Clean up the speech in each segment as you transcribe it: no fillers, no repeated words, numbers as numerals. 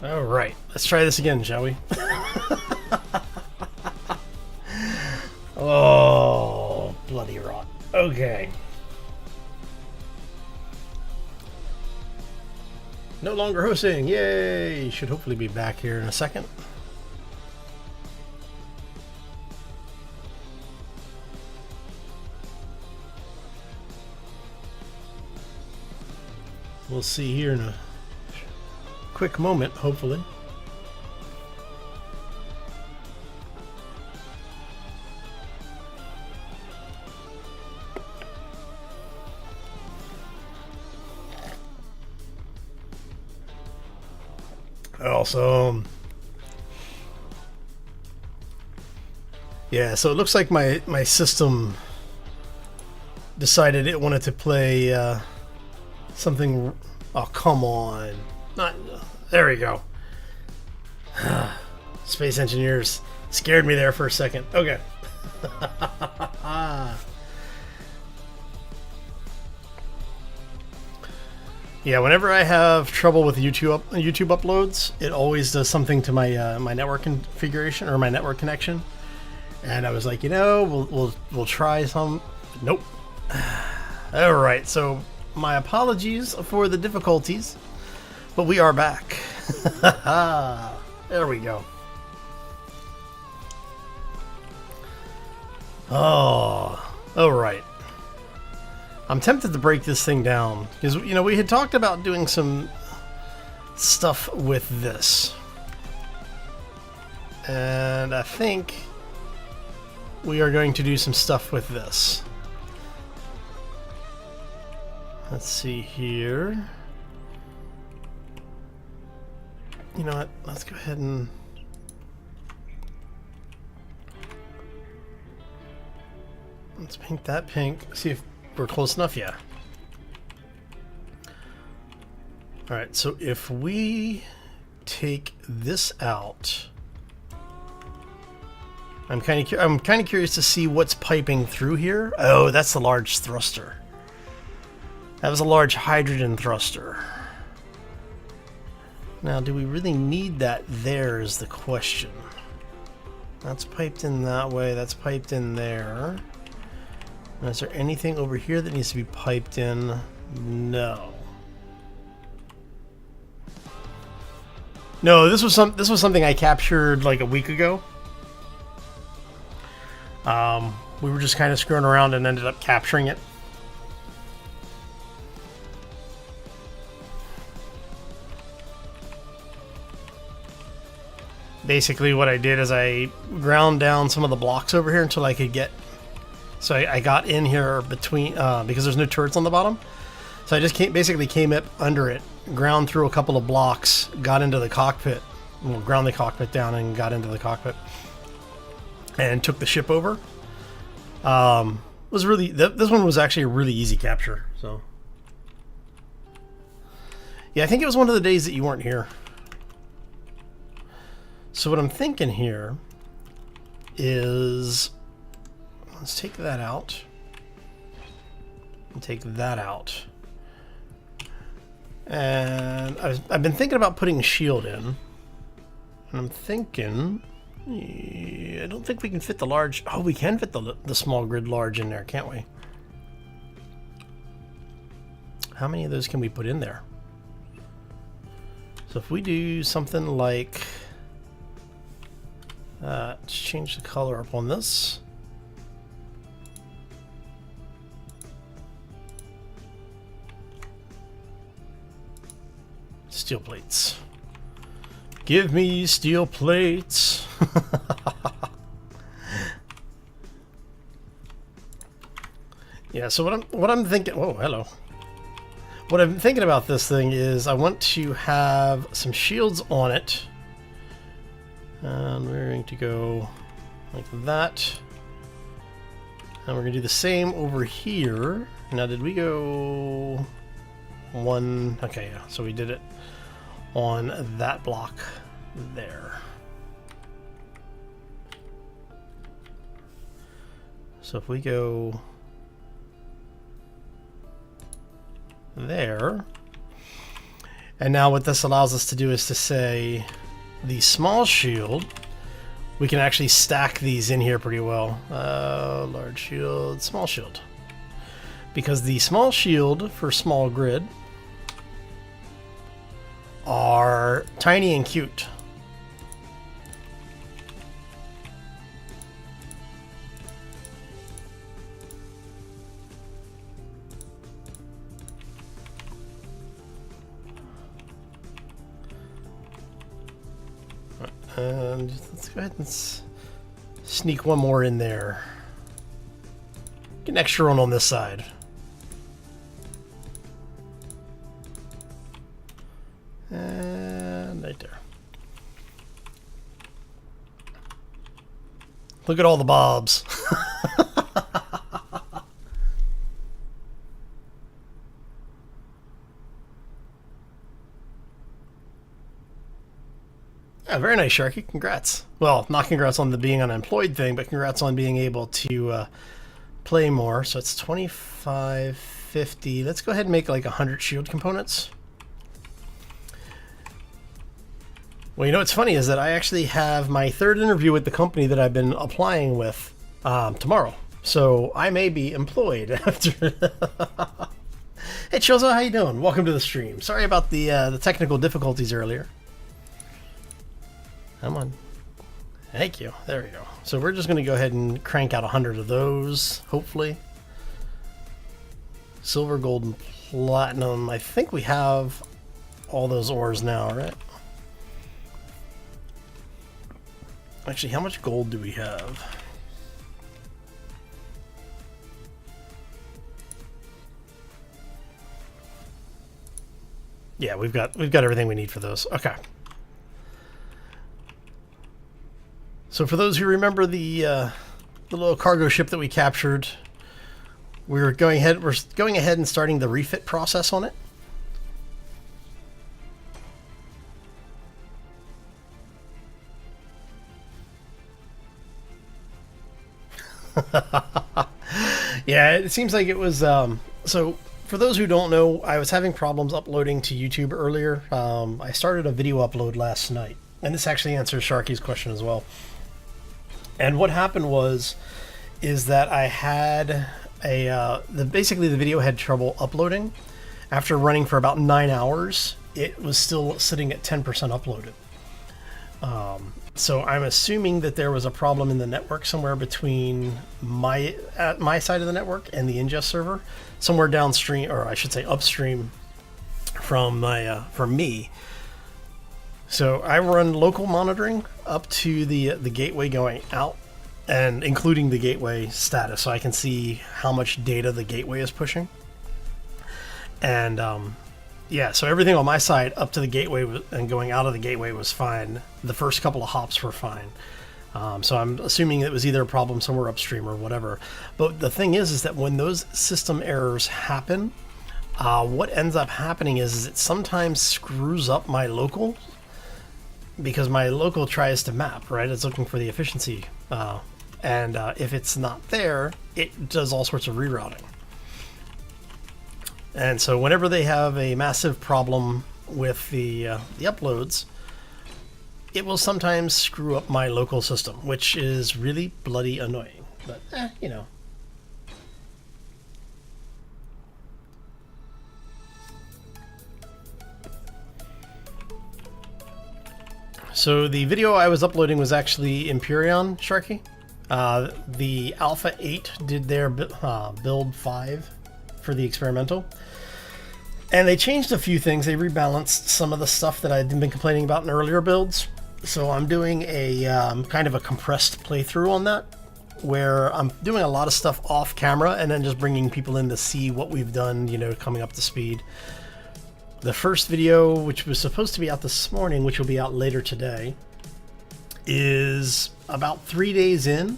All right, let's try this again, shall we? Oh, bloody rot. Okay. No longer hosting. Yay! Should hopefully be back here in a second. We'll see here in a quick moment, hopefully. Also, yeah, so it looks like my system decided it wanted to play something. Oh, come on. Not. There we go. Space engineers scared me there for a second. Okay. Yeah, whenever I have trouble with YouTube uploads, it always does something to my my network configuration or my network connection. And I was like, we'll try some. Nope. All right, so my apologies for the difficulties, but we are back. There we go. Oh, all right. I'm tempted to break this thing down because we had talked about doing some stuff with this, and I think we are going to do some stuff with this. Let's see here. You know what? Let's go ahead and let's paint that pink. See if we're close enough. Yeah. All right. So if we take this out, I'm kind of curious to see what's piping through here. Oh, that's the large thruster. That was a large hydrogen thruster. Now, do we really need that there is the question. That's piped in that way. That's piped in there. Now, is there anything over here that needs to be piped in? No. No, this was something I captured like a week ago. We were just kind of screwing around and ended up capturing it. Basically what I did is I ground down some of the blocks over here until I could get... So I got in here between... because there's no turrets on the bottom. So I just basically came up under it, ground through a couple of blocks, got into the cockpit, well, ground the cockpit down and got into the cockpit. And took the ship over. Was really... This one was actually a really easy capture, so... Yeah, I think it was one of the days that you weren't here. So what I'm thinking here is, let's take that out and take that out. And I've been thinking about putting a shield in, and I'm thinking, I don't think we can fit the large. Oh, we can fit the small grid large in there, can't we? How many of those can we put in there? So if we do something like... let's change the color up on this. Steel plates. Give me steel plates. Yeah, so what I'm thinking... Oh, hello. What I'm thinking about this thing is I want to have some shields on it. And we're going to go like that. And we're going to do the same over here. Now, did we go one? Okay, yeah. So we did it on that block there. So if we go there, And now what this allows us to do is to say the small shield, we can actually stack these in here pretty well. Large shield, small shield. Because the small shield for small grid are tiny and cute. And let's go ahead and sneak one more in there. Get an extra one on this side. And right there. Look at all the bobs. Yeah, very nice, Sharky. Congrats. Well, not congrats on the being unemployed thing, but congrats on being able to play more. So it's 25, 50. Let's go ahead and make like 100 shield components. Well, you know what's funny is that I actually have my third interview with the company that I've been applying with tomorrow. So I may be employed after. Hey, Chozo, how you doing? Welcome to the stream. Sorry about the technical difficulties earlier. Come on. Thank you. There we go. So we're just going to go ahead and crank out 100 of those, hopefully. Silver, gold, and platinum. I think we have all those ores now, right? Actually, how much gold do we have? Yeah, we've got everything we need for those. Okay. So for those who remember the little cargo ship that we captured, we're going ahead and starting the refit process on it. Yeah, it seems like it was so for those who don't know, I was having problems uploading to YouTube earlier. I started a video upload last night, and this actually answers Sharky's question as well. And what happened is that I had basically the video had trouble uploading. After running for about 9 hours, it was still sitting at 10% uploaded. So I'm assuming that there was a problem in the network somewhere between my side of the network and the ingest server, somewhere downstream, or I should say upstream from me. So I run local monitoring up to the gateway going out, and including the gateway status, so I can see how much data the gateway is pushing. And yeah, so everything on my side up to the gateway and going out of the gateway was fine. The first couple of hops were fine. So I'm assuming it was either a problem somewhere upstream or whatever. But the thing is that when those system errors happen, what ends up happening is it sometimes screws up my local, because my local tries to map, right? It's looking for the efficiency. And if it's not there, it does all sorts of rerouting. And so whenever they have a massive problem with the uploads, it will sometimes screw up my local system, which is really bloody annoying. But, you know. So the video I was uploading was actually Empyrean, Sharky. The Alpha 8 did their build 5 for the experimental. And they changed a few things. They rebalanced some of the stuff that I'd been complaining about in earlier builds. So I'm doing a kind of a compressed playthrough on that, where I'm doing a lot of stuff off camera and then just bringing people in to see what we've done, you know, coming up to speed. The first video, which was supposed to be out this morning, which will be out later today, is about 3 days in.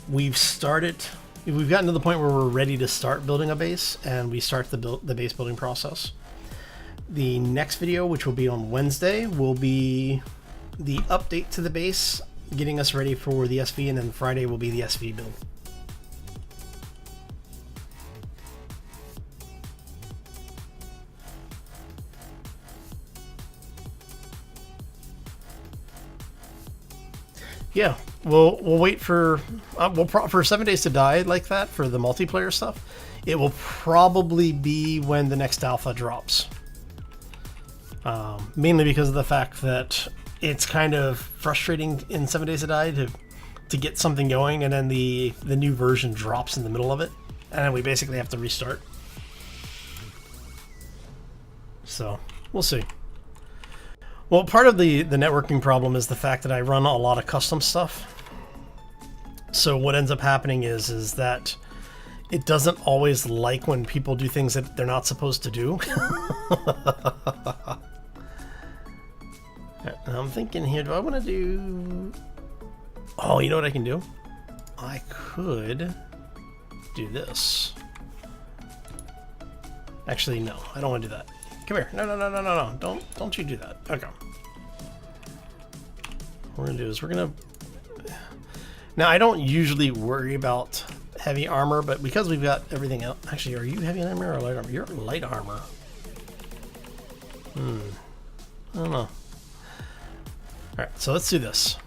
We've gotten to the point where we're ready to start building a base, and we start the base building process. The next video, which will be on Wednesday, will be the update to the base, getting us ready for the SV, and then Friday will be the SV build. Yeah, we'll wait for for 7 Days to Die like that for the multiplayer stuff. It will probably be when the next alpha drops. Mainly because of the fact that it's kind of frustrating in 7 Days to Die to get something going, and then the new version drops in the middle of it, and then we basically have to restart. So we'll see. Well, part of the networking problem is the fact that I run a lot of custom stuff. So what ends up happening is that it doesn't always like when people do things that they're not supposed to do. I'm thinking here, do I want to do... Oh, you know what I can do? I could do this. Actually, no, I don't want to do that. Come here. No. Don't you do that. Okay. What we're going to do is we're going to... Now, I don't usually worry about heavy armor, but because we've got everything else... Actually, are you heavy armor or light armor? You're light armor. I don't know. Alright, so let's do this.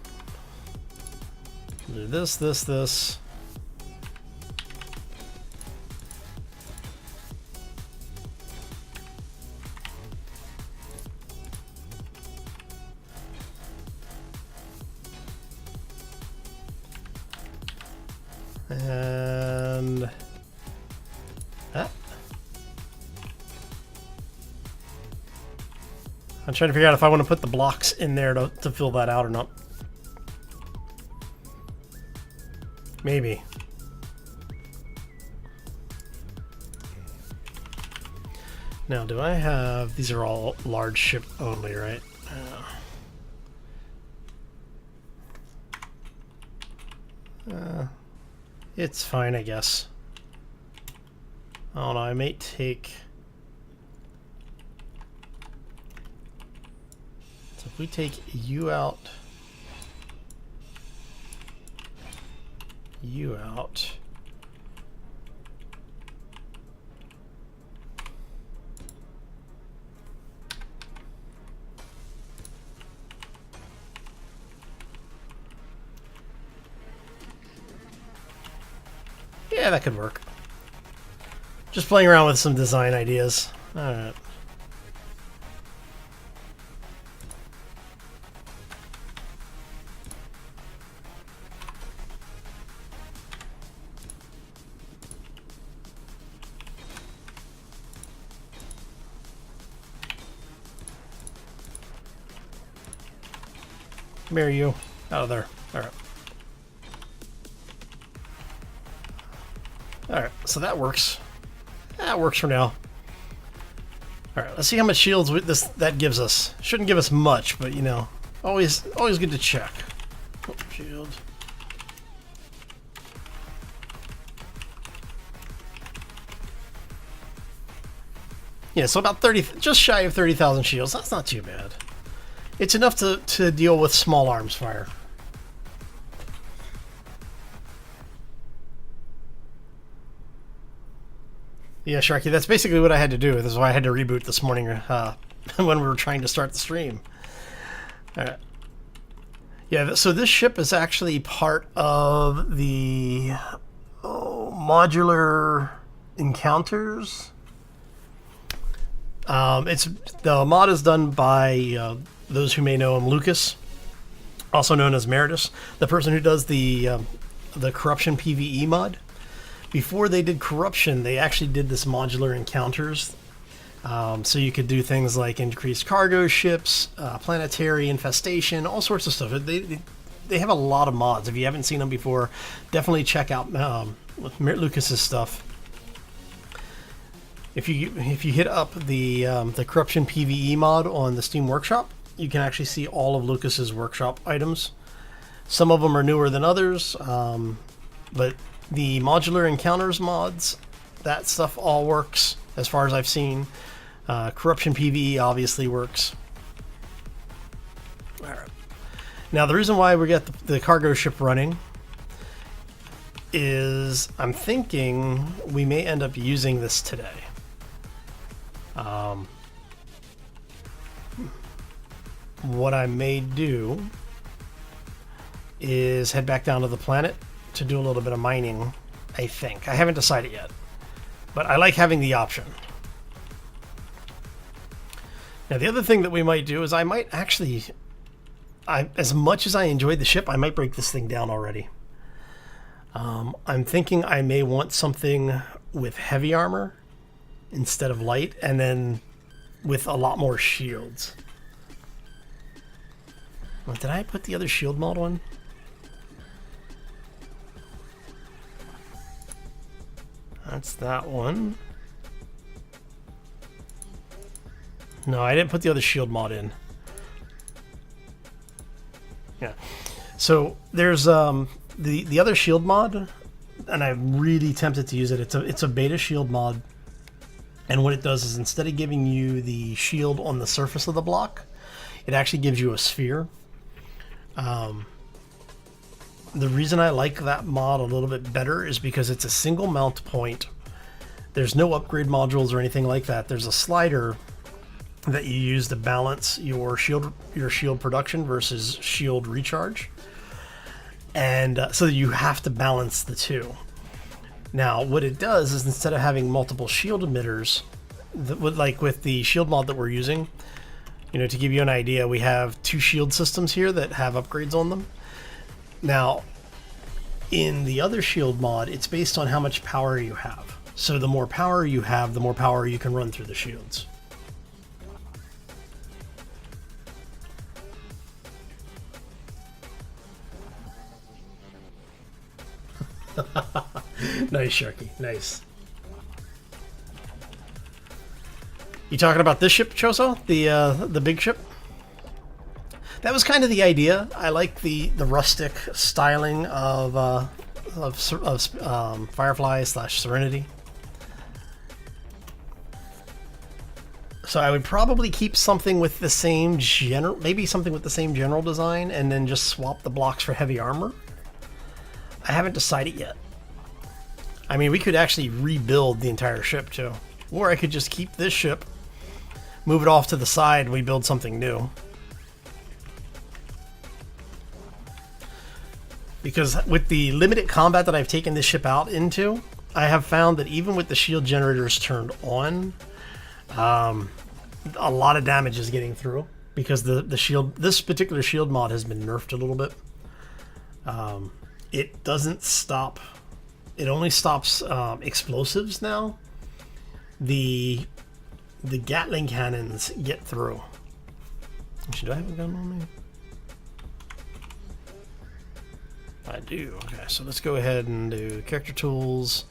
Do this. And that. I'm trying to figure out if I want to put the blocks in there to fill that out or not. Maybe. Now, do I have... These are all large ship only, right? It's fine, I guess. I don't know, I may take... So if we take you out... You out... Yeah, that could work. Just playing around with some design ideas. Alright. Come here, you. Out of there. Alright. Alright, so that works. That works for now. Alright, let's see how much shields that gives us. Shouldn't give us much, but you know, always good to check. Oh, shield. Yeah, so about 30, just shy of 30,000 shields. That's not too bad. It's enough to deal with small arms fire. Yeah, Sharky, that's basically what I had to do. This is why I had to reboot this morning when we were trying to start the stream. Alright. Yeah, so this ship is actually part of the modular encounters. The mod is done by those who may know him, Lucas, also known as Meritus, the person who does the Corruption PvE mod. Before they did Corruption, they actually did this modular encounters. So you could do things like increased cargo ships, planetary infestation, all sorts of stuff. They have a lot of mods. If you haven't seen them before, definitely check out Lucas's stuff. If you hit up the Corruption PvE mod on the Steam Workshop, you can actually see all of Lucas's workshop items. Some of them are newer than others, but the modular encounters mods, that stuff all works as far as I've seen. Corruption PvE obviously works. All right. Now the reason why we got the cargo ship running is I'm thinking we may end up using this today. What I may do is head back down to the planet to do a little bit of mining, I think. I haven't decided yet, but I like having the option. Now, the other thing that we might do is I might actually, as much as I enjoyed the ship, I might break this thing down already. I'm thinking I may want something with heavy armor instead of light, and then with a lot more shields. Well, did I put the other shield mod on? That's that one. No, I didn't put the other shield mod in. Yeah. So there's the other shield mod, and I'm really tempted to use it. It's a beta shield mod, and what it does is instead of giving you the shield on the surface of the block, it actually gives you a sphere. The reason I like that mod a little bit better is because it's a single mount point. There's no upgrade modules or anything like that. There's a slider that you use to balance your shield production versus shield recharge, and so you have to balance the two. Now, what it does is instead of having multiple shield emitters, like with the shield mod that we're using, to give you an idea, we have 2 shield systems here that have upgrades on them. Now, in the other shield mod, it's based on how much power you have. So the more power you have, the more power you can run through the shields. Nice, Sharky. Nice. You talking about this ship, Choso? The big ship? That was kind of the idea. I like the rustic styling of Firefly / Serenity. So I would probably keep something with the same maybe something with the same general design, and then just swap the blocks for heavy armor. I haven't decided yet. I mean, we could actually rebuild the entire ship too, or I could just keep this ship, move it off to the side, and we build something new. Because with the limited combat that I've taken this ship out into, I have found that even with the shield generators turned on, a lot of damage is getting through because this particular shield mod has been nerfed a little bit. It doesn't stop. It only stops explosives now. The Gatling cannons get through. Actually, do I have a gun on me? I do. Okay, so let's go ahead and do character tools.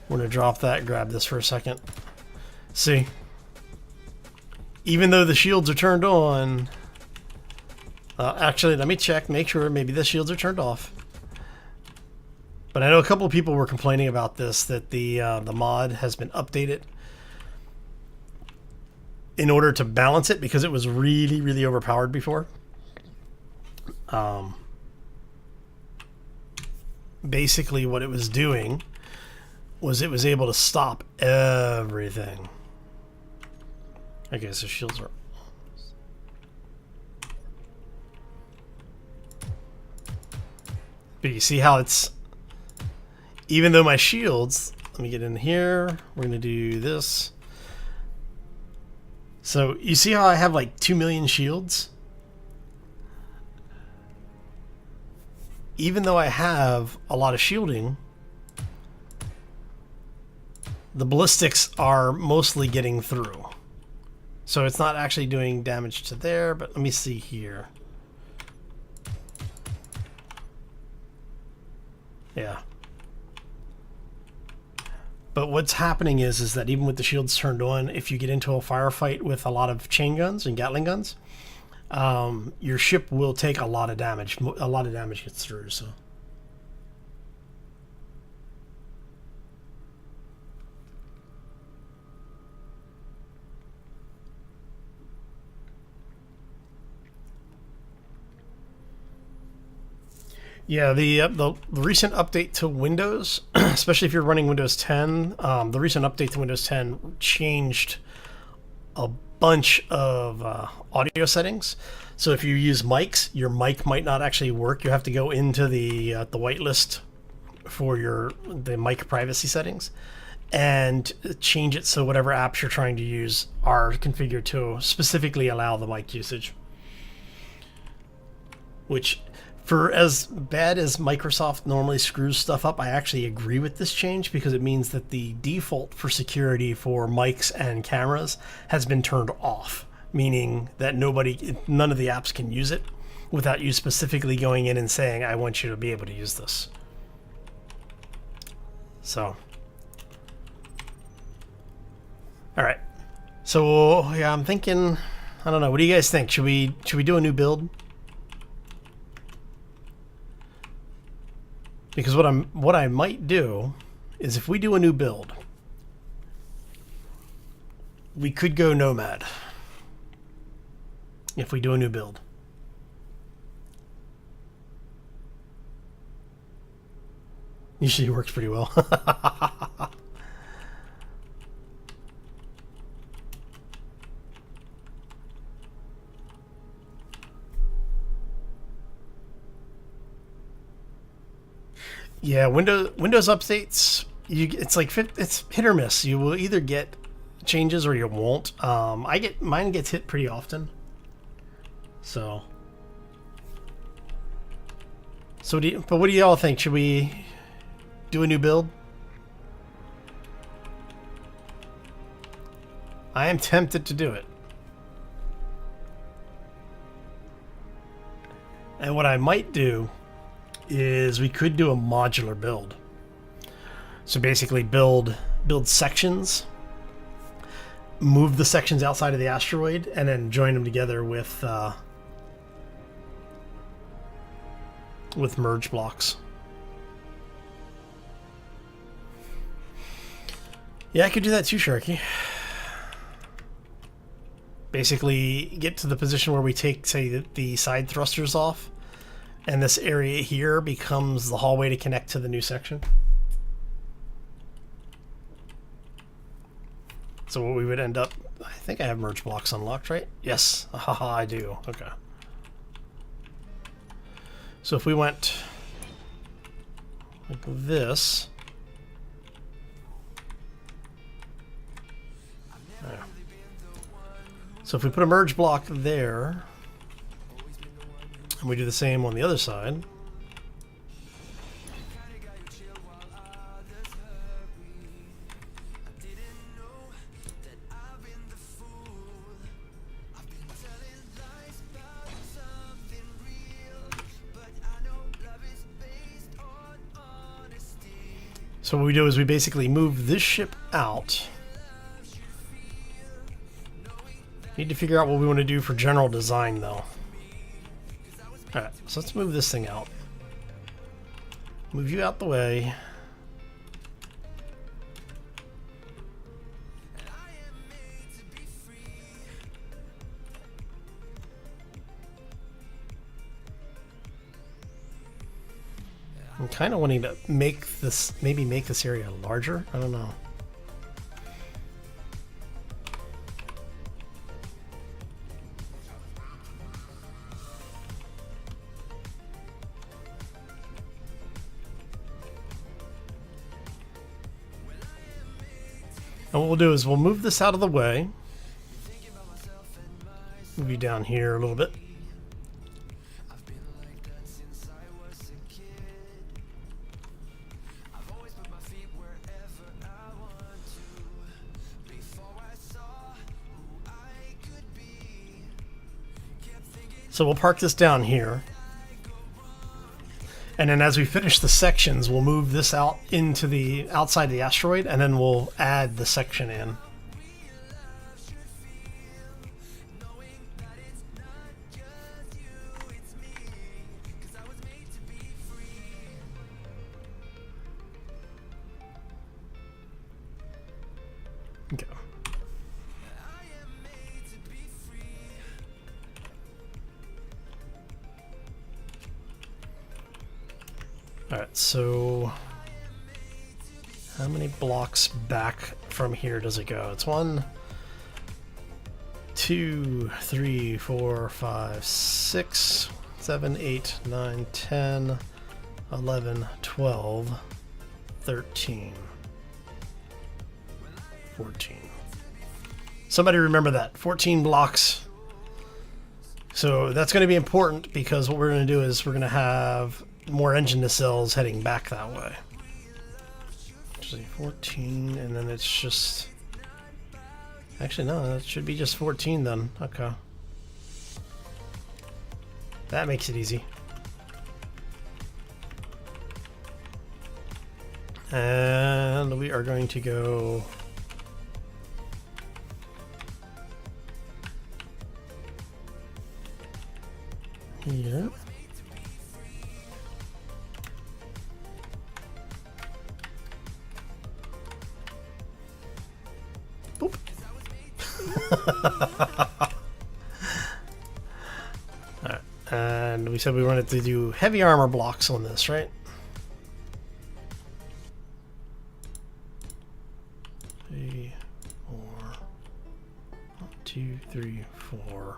We're going to drop that, grab this for a second. See? Even though the shields are turned on... actually, let me check, make sure maybe the shields are turned off. But I know a couple of people were complaining about this, that the mod has been updated in order to balance it because it was really, really overpowered before. Basically what it was doing was it was able to stop everything. Okay, so shields are... But you see how it's... Even though my shields... Let me get in here. We're going to do this. So you see how I have like 2 million shields? Even though I have a lot of shielding, the ballistics are mostly getting through. So it's not actually doing damage to there, but let me see here. Yeah. But what's happening is that even with the shields turned on, if you get into a firefight with a lot of chain guns and Gatling guns, your ship will take a lot of damage. A lot of damage gets through, so... Yeah, the recent update to Windows, especially if you're running Windows 10, the recent update to Windows 10 changed a bunch of audio settings. So if you use mics, your mic might not actually work. You have to go into the whitelist for the mic privacy settings and change it so whatever apps you're trying to use are configured to specifically allow the mic usage. Which, for as bad as Microsoft normally screws stuff up, I actually agree with this change because it means that the default for security for mics and cameras has been turned off, meaning that none of the apps can use it without you specifically going in and saying, I want you to be able to use this. So, all right. So yeah, I'm thinking, I don't know. What do you guys think? Should we do a new build? Because what I might do is if we do a new build, we could go Nomad. If we do a new build. Usually it works pretty well. Yeah, Windows updates, it's hit or miss. You will either get changes or you won't. Mine gets hit pretty often. So what do y'all think? Should we do a new build? I am tempted to do it. And what I might do is we could do a modular build. So basically build sections, move the sections outside of the asteroid, and then join them together with merge blocks. Yeah, I could do that too, Sharky. Basically get to the position where we take, say, the side thrusters off, and this area here becomes the hallway to connect to the new section. So what we would end up, I think I have merge blocks unlocked, right? Yes, haha, I do. Okay. So if we went like this, there. So if we put a merge block there, and we do the same on the other side, so what we do is we basically move this ship out. Need to figure out what we want to do for general design though. Alright, so let's move this thing out. Move you out the way. I'm kind of wanting to make this, maybe make this area larger. I don't know. And what we'll do is we'll move this out of the way. Move you down here a little bit. So we'll park this down here. And then as we finish the sections, we'll move this out into the outside of the asteroid, and then we'll add the section in. Okay. Alright, so how many blocks back from here does it go? It's 1, 2, 3, 4, 5, 6, 7, 8, 9, 10, 11, 12, 13, 14. Somebody remember that. 14 blocks. So that's going to be important because what we're going to do is we're going to have more engine nacelles heading back that way. Actually, 14, and then it's just... Actually, no, it should be just 14 then. Okay. That makes it easy. And we are going to go... here. Boop. Alright, and we said we wanted to do heavy armor blocks on this, right? 3, 4, 2, 3, 4,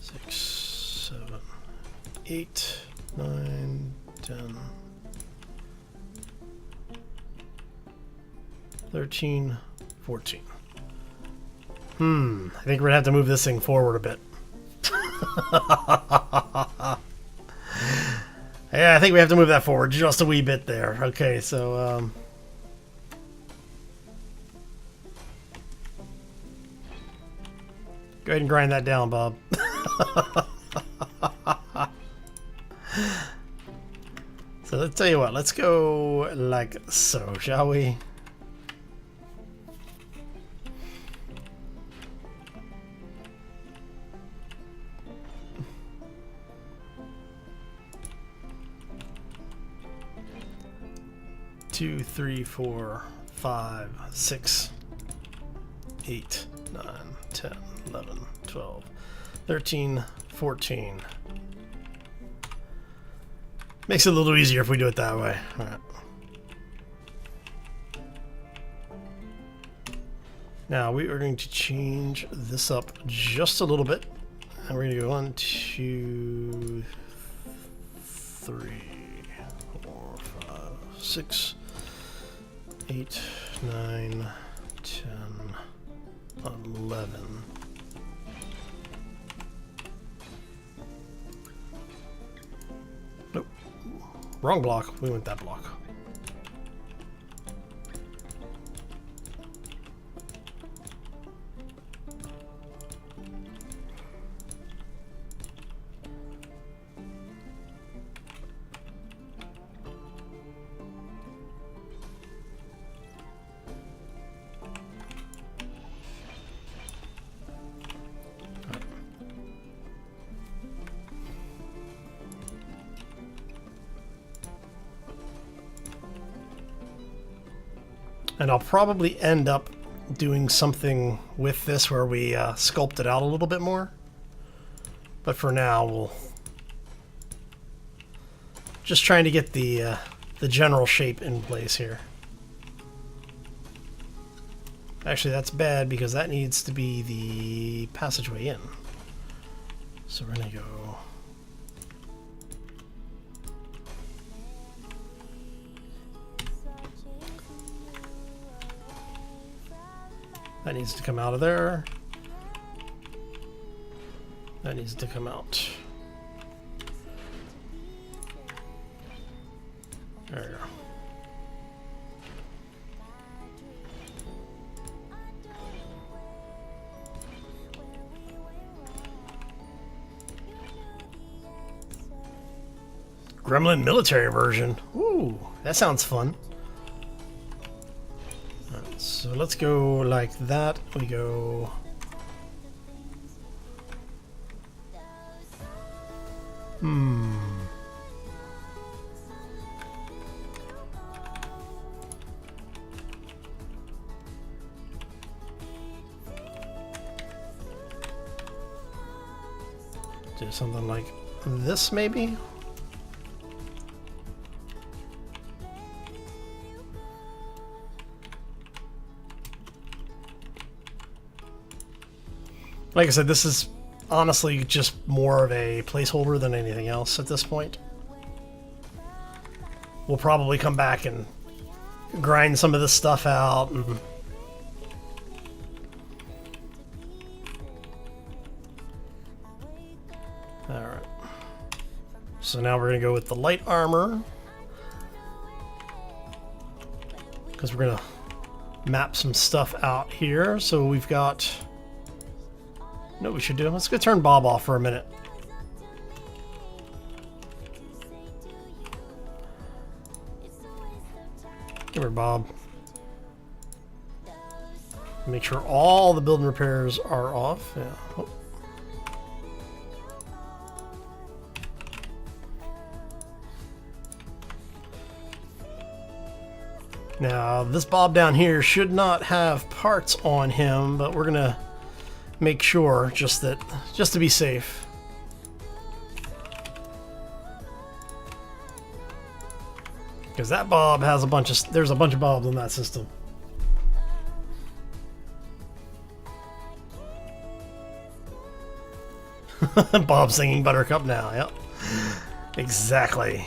6, 7, 8, 9, 10, 13, 14. I think we're gonna have to move this thing forward a bit. Yeah, I think we have to move that forward just a wee bit there. Okay, so go ahead and grind that down, Bob. So let's tell you what, let's go like so, shall we? Two, 3, 4, 5, 6, 8, 9, 10, 11, 12, 13, 14. Makes it a little easier if we do it that way. All right. Now we are going to change this up just a little bit. And we're going to go 1, 2, 3, 4, 5, 6, 8, 9, 10, 11. Nope. Wrong block. We went that block. And I'll probably end up doing something with this where we sculpt it out a little bit more. But for now, we'll just trying to get the general shape in place here. Actually, that's bad because that needs to be the passageway in. So we're gonna go. That needs to come out of there. That needs to come out. There we go. Gremlin military version. Ooh, that sounds fun. Alright, so let's go like that. We go. Do something like this, maybe? Like I said, this is honestly just more of a placeholder than anything else at this point. We'll probably come back and grind some of this stuff out. And alright. So now we're going to go with the light armor. Because we're going to map some stuff out here. So we've got... You know what we should do? Let's go turn Bob off for a minute. Give her Bob. Make sure all the building repairs are off. Yeah. Oh. Now, this Bob down here should not have parts on him, but we're gonna make sure just to be safe. Because that Bob has there's a bunch of Bobs in that system. Bob singing Buttercup now, yep. Exactly.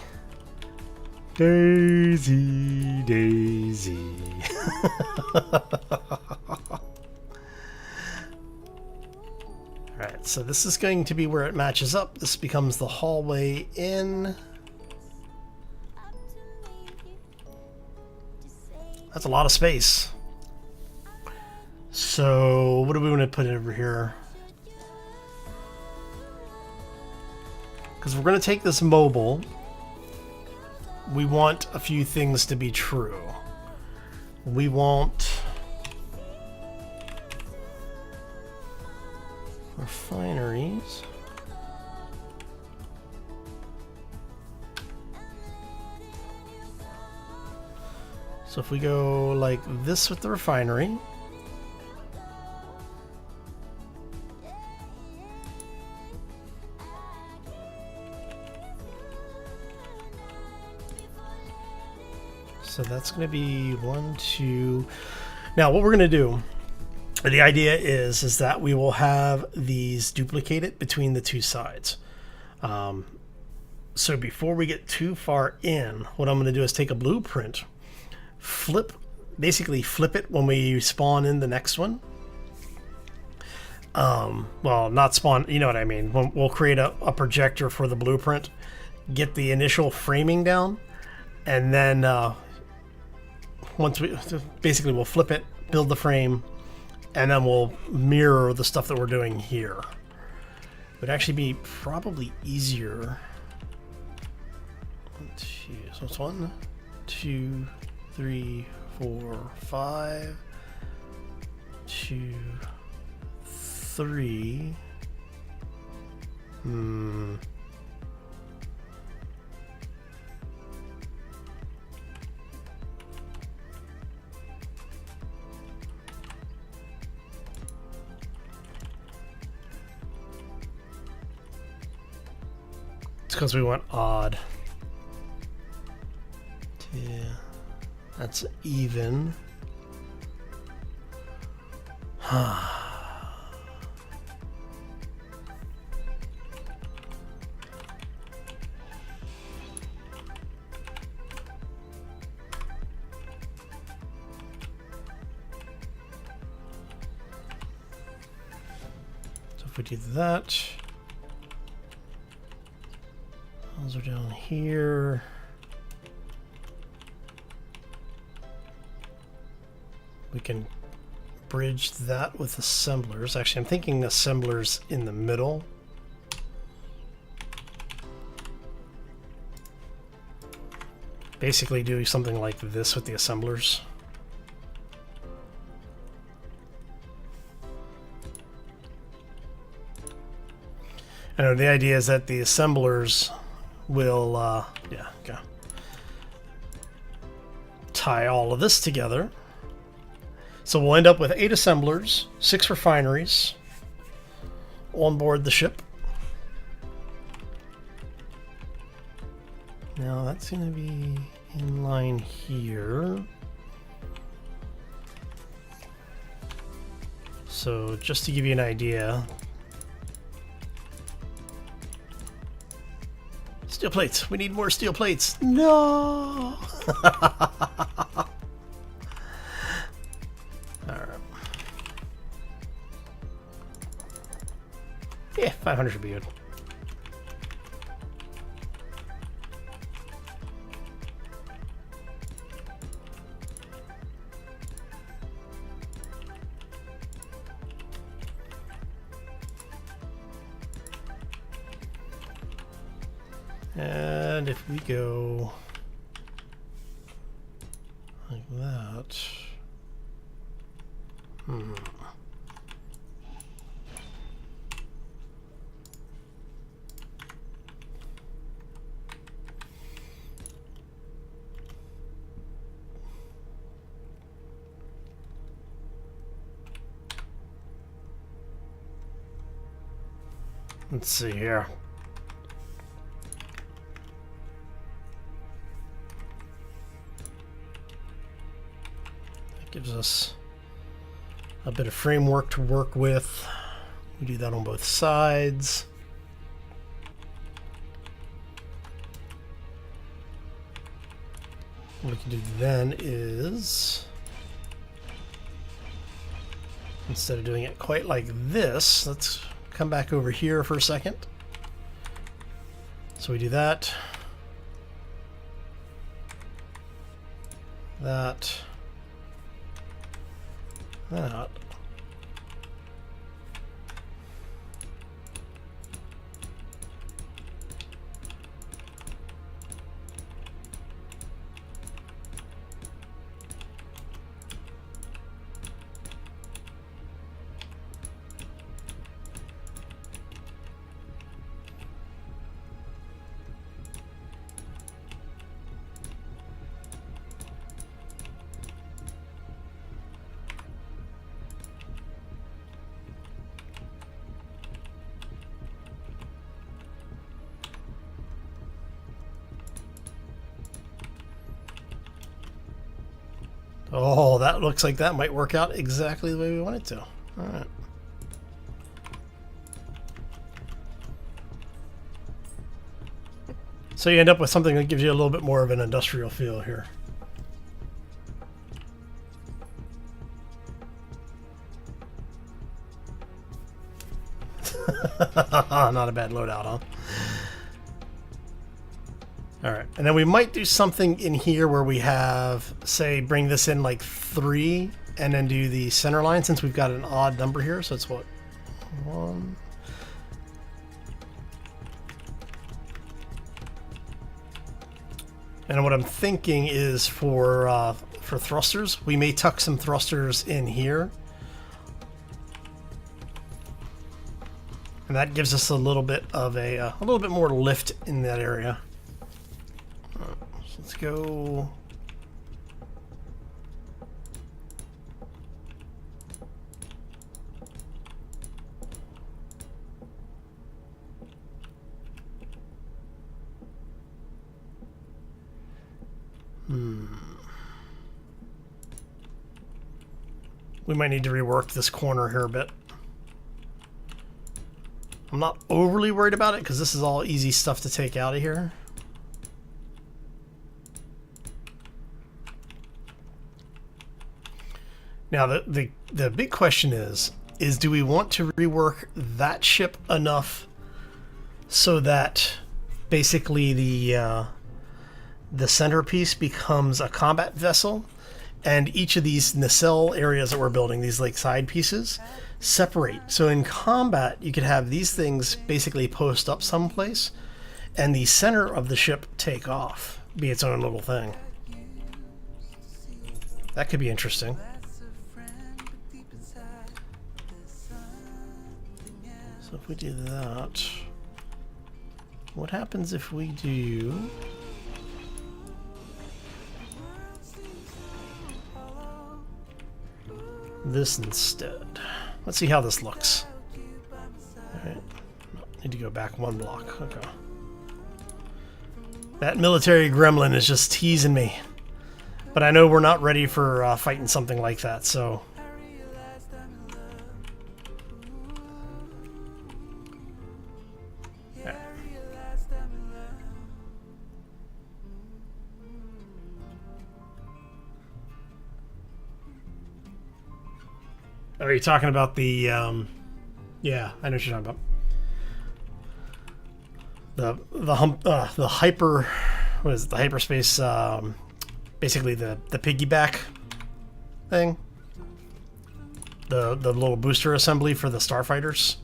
Daisy, Daisy. Alright, so this is going to be where it matches up. This becomes the hallway in. That's a lot of space. So, what do we want to put over here? Because we're going to take this mobile. We want a few things to be true. We want refineries. So if we go like this with the refinery, so that's going to be 1, 2. Now what we're going to do, the idea is that we will have these duplicated between the two sides. So before we get too far in, what I'm going to do is take a blueprint, basically flip it when we spawn in the next one. Well, not spawn, you know what I mean. We'll create a projector for the blueprint, get the initial framing down, and then basically we'll flip it, build the frame, and then we'll mirror the stuff that we're doing here. It would actually be probably easier. So it's 1, 2, 3, 4, 5, 2, 3. It's because we want odd. Yeah, that's even. So if we do that, those are down here. We can bridge that with assemblers. Actually, I'm thinking assemblers in the middle. Basically do something like this with the assemblers. And the idea is that the assemblers will, tie all of this together. So we'll end up with 8 assemblers, 6 refineries on board the ship. Now that's going to be in line here. So just to give you an idea, steel plates. We need more steel plates. No. All right. Yeah, 500 should be good. And if we go like that, let's see here. Gives us a bit of framework to work with. We do that on both sides. What we can do then is, instead of doing it quite like this, let's come back over here for a second. So we do that, that, that. Oh, that looks like that might work out exactly the way we want it to. All right. So you end up with something that gives you a little bit more of an industrial feel here. Not a bad loadout, huh? All right, and then we might do something in here where we have, say, bring this in like 3 and then do the center line since we've got an odd number here. So it's what? 1. And what I'm thinking is for thrusters, we may tuck some thrusters in here. And that gives us a little bit of a little bit more lift in that area. Let's go. We might need to rework this corner here a bit. I'm not overly worried about it because this is all easy stuff to take out of here. Now the big question is do we want to rework that ship enough so that basically the centerpiece becomes a combat vessel, and each of these nacelle areas that we're building, these like side pieces, separate. So in combat, you could have these things basically post up someplace, and the center of the ship take off, be its own little thing. That could be interesting. So if we do that, what happens if we do this instead? Let's see how this looks. Alright, need to go back 1 block. Okay. That military gremlin is just teasing me. But I know we're not ready for fighting something like that, so are you talking about the? Yeah, I know what you're talking about. The hyper, what is it, the hyperspace? Basically the piggyback thing. The little booster assembly for the starfighters.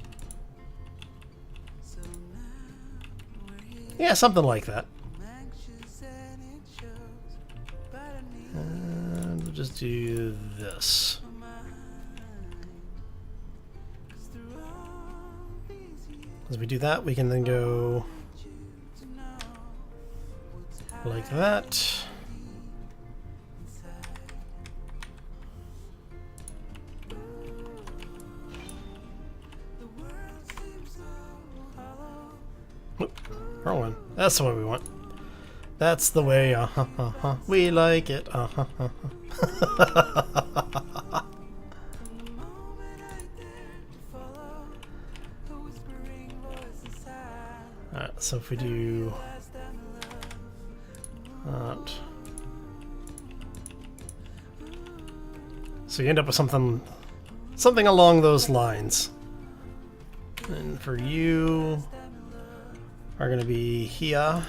Yeah, something like that. And we'll just do this. As we do that, we can then go like that. Wrong one. That's the one we want. That's the way. We like it. Alright, so if we do that, so you end up with something along those lines. And for you, are going to be here.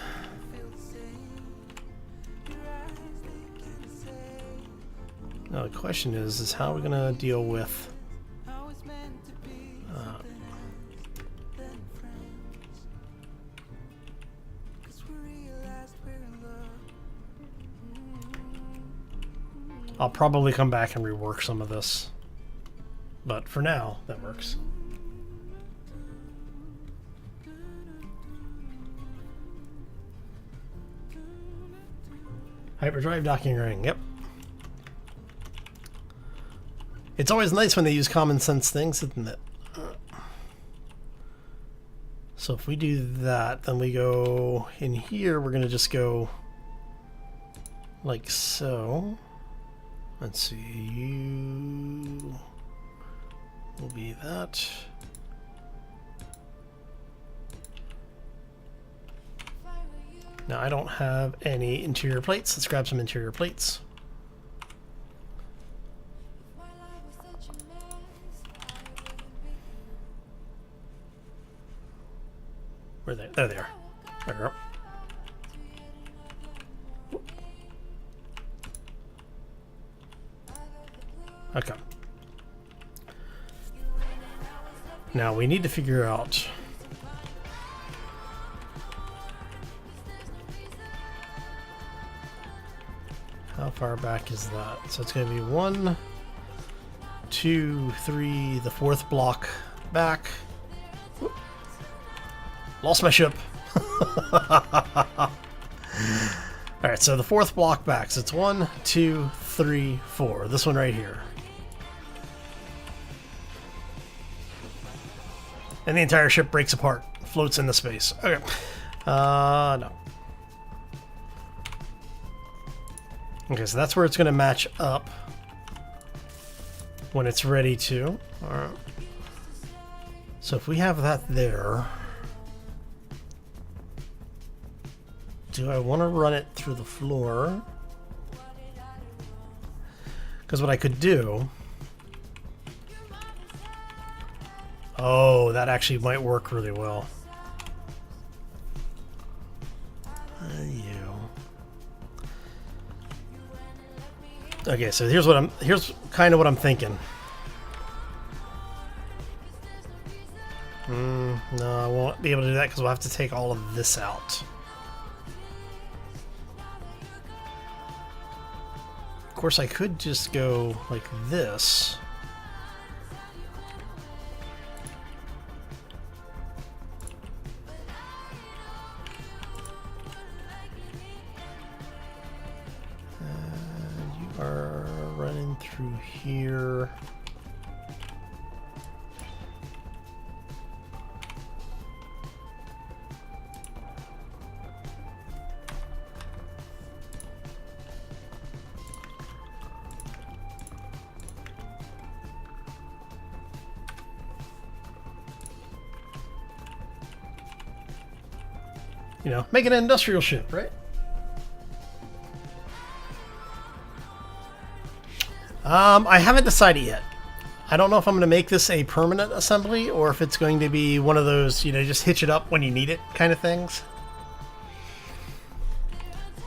Now the question is how are we going to deal with I'll probably come back and rework some of this, but for now that works. Hyperdrive docking ring, yep. It's always nice when they use common sense things, isn't it? So if we do that, then we go in here, we're going to just go like so. Let's see, you will be that. Now I don't have any interior plates. Let's grab some interior plates. Where are they? There they are. There we go. Okay. Now we need to figure out how far back is that. So it's going to be 1, 2, 3, the fourth block back. Whoop. Lost my ship. Alright, so the fourth block back. So it's 1, 2, 3, 4. This one right here. And the entire ship breaks apart, floats into space. Okay. No. Okay, so that's where it's going to match up when it's ready to. Alright. So if we have that there, do I want to run it through the floor? Because what I could do... Oh, that actually might work really well. Okay, so here's kind of what I'm thinking. No, I won't be able to do that because we'll have to take all of this out. Of course, I could just go like this. You are running through here. You know, make an industrial ship, right? I haven't decided yet. I don't know if I'm going to make this a permanent assembly or if it's going to be one of those, you know, just hitch it up when you need it kind of things.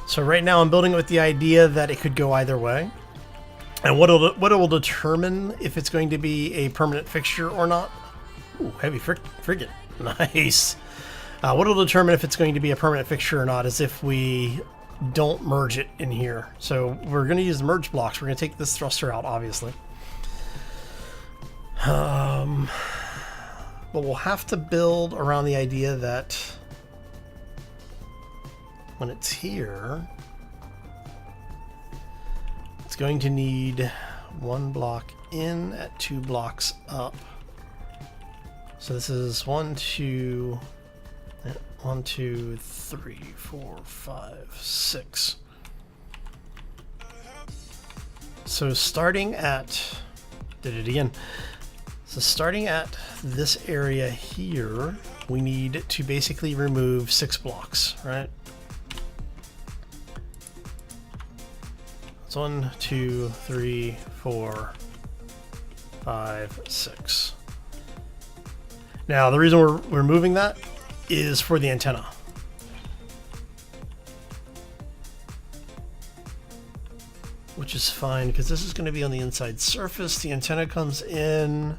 So right now I'm building it with the idea that it could go either way. And what it will determine if it's going to be a permanent fixture or not. Ooh, heavy frigate. Nice. What will determine if it's going to be a permanent fixture or not is if we don't merge it in here. So we're going to use the merge blocks. We're going to take this thruster out, obviously. But we'll have to build around the idea that when it's here, it's going to need 1 block in at 2 blocks up. So this is 1, 2, 1, 2, 3, 4, 5, 6. So starting at, did it again. So starting at this area here, we need to basically remove 6 blocks, right? It's 1, 2, 3, 4, 5, 6. Now the reason we're removing that is for the antenna. Which is fine because this is going to be on the inside surface. The antenna comes in.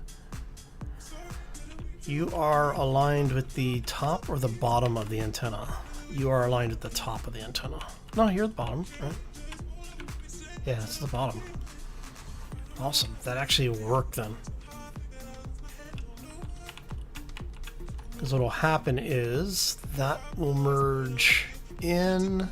You are aligned with the top or the bottom of the antenna? You are aligned with the top of the antenna. No, you're at the bottom, right? Yeah, it's the bottom. Awesome. That actually worked then. Because what will happen is that will merge in.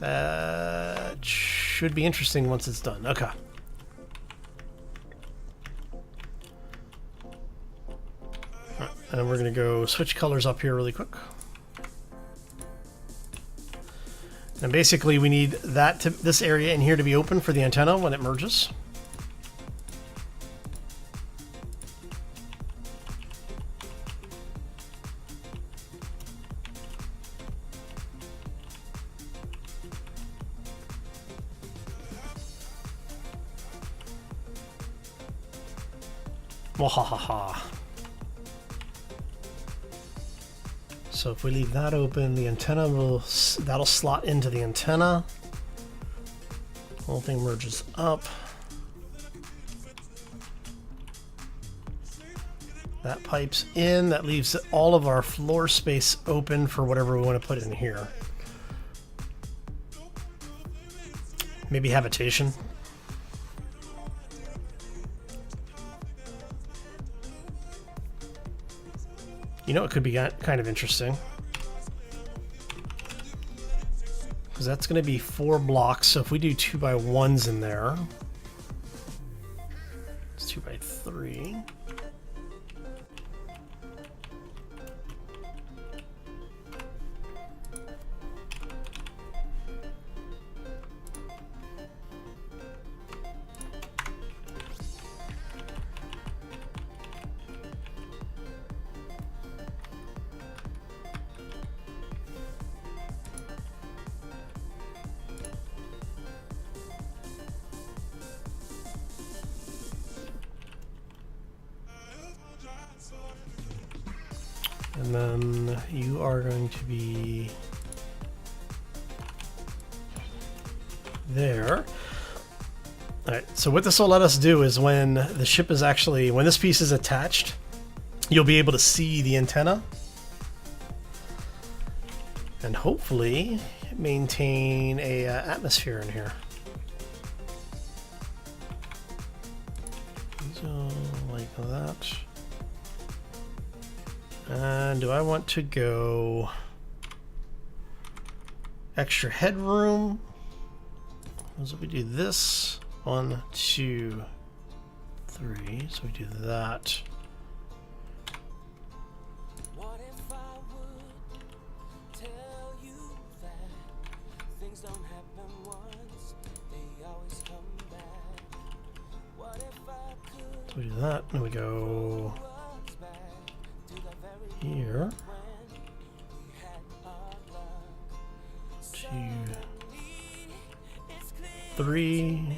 That should be interesting once it's done. Okay. Right, and we're going to go switch colors up here really quick. And basically we need that this area in here to be open for the antenna when it merges. Wahahaha. So if we leave that open, the antenna that'll slot into the antenna. The whole thing merges up. That pipes in. That leaves all of our floor space open for whatever we want to put in here. Maybe habitation. You know, it could be kind of interesting. Because that's going to be 4 blocks. So if we do 2x1s in there, it's 2x3. And then you are going to be there. All right, so what this will let us do is when the ship is actually, when this piece is attached, you'll be able to see the antenna and hopefully maintain a atmosphere in here. So like that. And do I want to go extra headroom? So we do this. 1, 2, 3. So we do that. What if I would tell you that things don't happen once, they always come back? What if I could? So we do that, and we go here. 2. 3.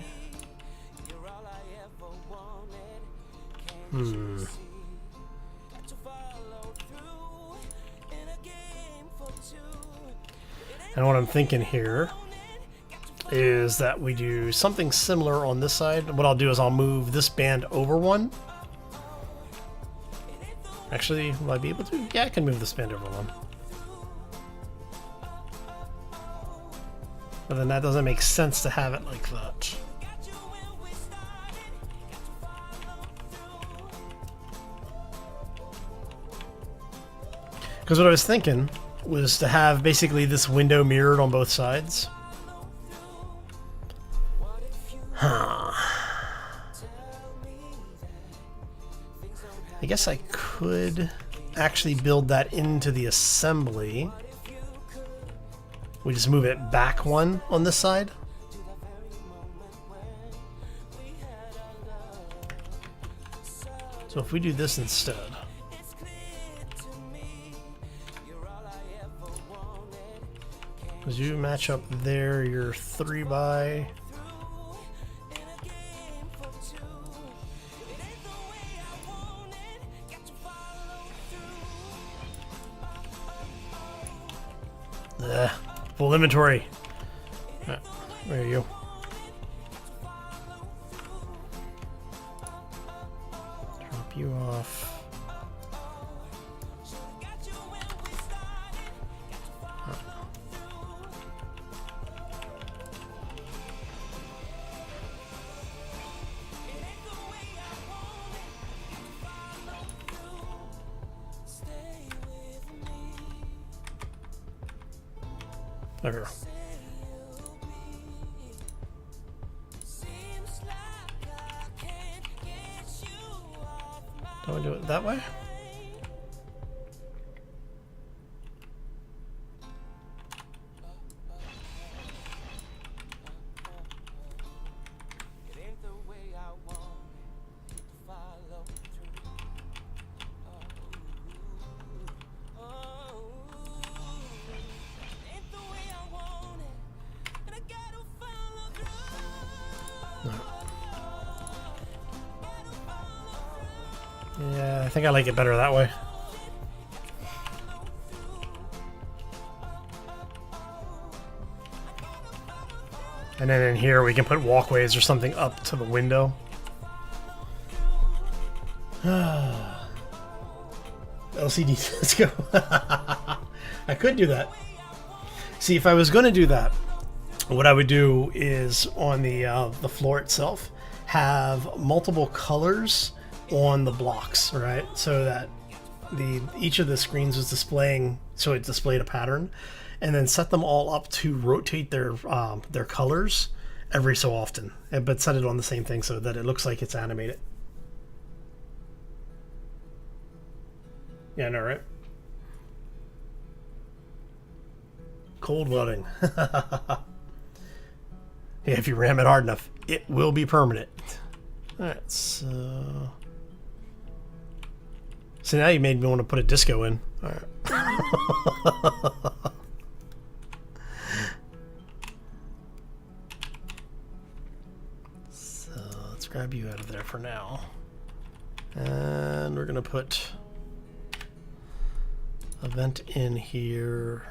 And what I'm thinking here is that we do something similar on this side. What I'll do is I'll move this band over one. Actually, will I be able to? Yeah, I can move this band over one. But then that doesn't make sense to have it like that. Because what I was thinking was to have basically this window mirrored on both sides. Huh. I guess I could actually build that into the assembly. We just move it back one on this side. So if we do this instead. Because you match up there, your 3 by. Full inventory. Where are you? Drop you off. There we go. Don't we do it that way? Yeah, I think I like it better that way. And then in here we can put walkways or something up to the window. LCD, let's go. I could do that. See, if I was going to do that, what I would do is on the floor itself have multiple colors on the blocks, right? So that each of the screens was displaying, so it displayed a pattern, and then set them all up to rotate their colors every so often, but set it on the same thing so that it looks like it's animated. Yeah, I know, right? Cold welding. Yeah, if you ram it hard enough, it will be permanent. Alright, so now you made me want to put a disco in. Alright. So let's grab you out of there for now. And we're going to put a vent in here.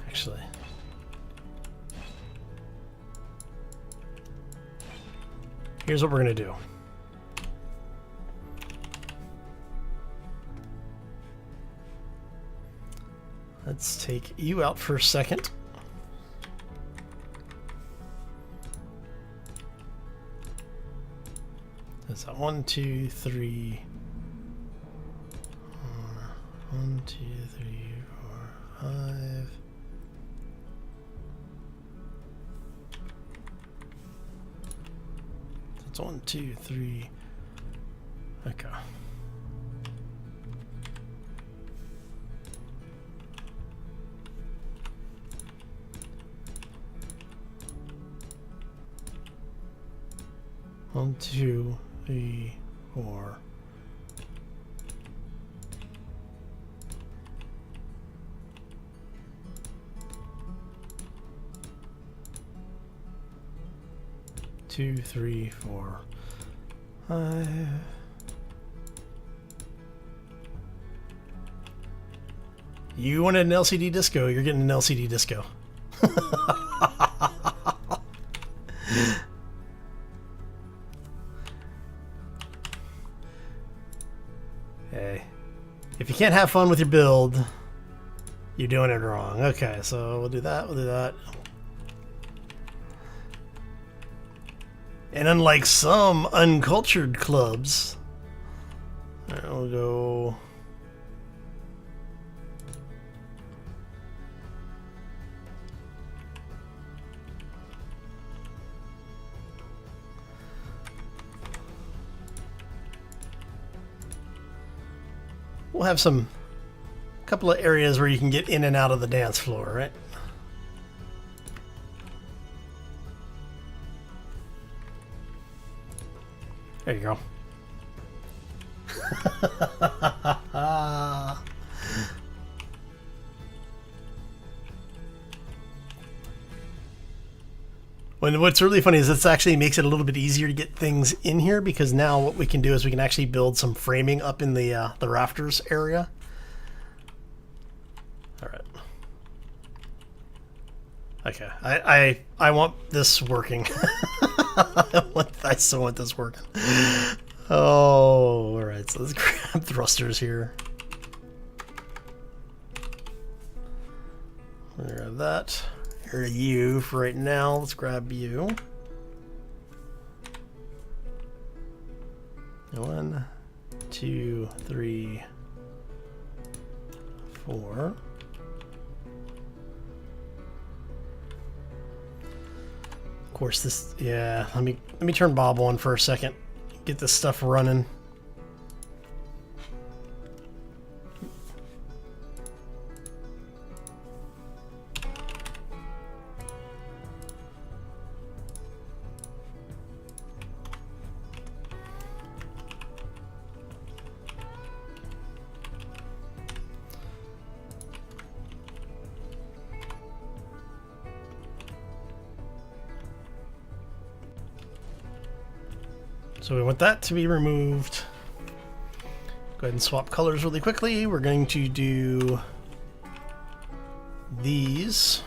Actually, here's what we're going to do. Let's take you out for a second. That's a 1, 2, 3. 1, 2, 3, 4, 5. It's 1, 2, 3. Okay. 1, 2, 3, 4. Two, three, 4, 5. You wanted an LCD disco, you're getting an LCD disco. Hey, if you can't have fun with your build, you're doing it wrong. Okay, so we'll do that, we'll do that. And unlike some uncultured clubs, we'll go... We'll have some couple of areas where you can get in and out of the dance floor, right? There you go. What's really funny is this actually makes it a little bit easier to get things in here, because now what we can do is we can actually build some framing up in the rafters area. All right. Okay, I want this working. I still want this working. Oh, all right. So let's grab thrusters here. We'll grab that. Here are you for right now. Let's grab you. 1, 2, 3, 4. Of course, this. Yeah. Let me turn Bob on for a second. Get this stuff running. So we want that to be removed. Go ahead and swap colors really quickly. We're going to do these.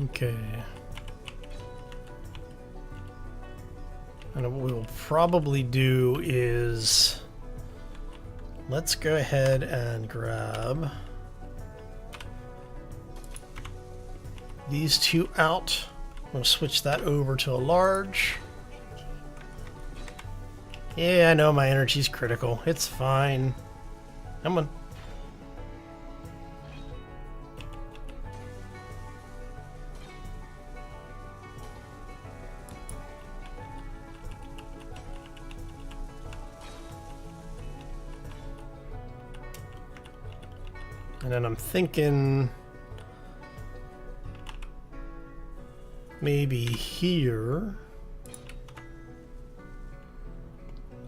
Okay. And what we'll probably do is, let's go ahead and grab these two out. We'll switch that over to a large. Yeah, I know my energy's critical. It's fine. Come on. And then I'm thinking maybe here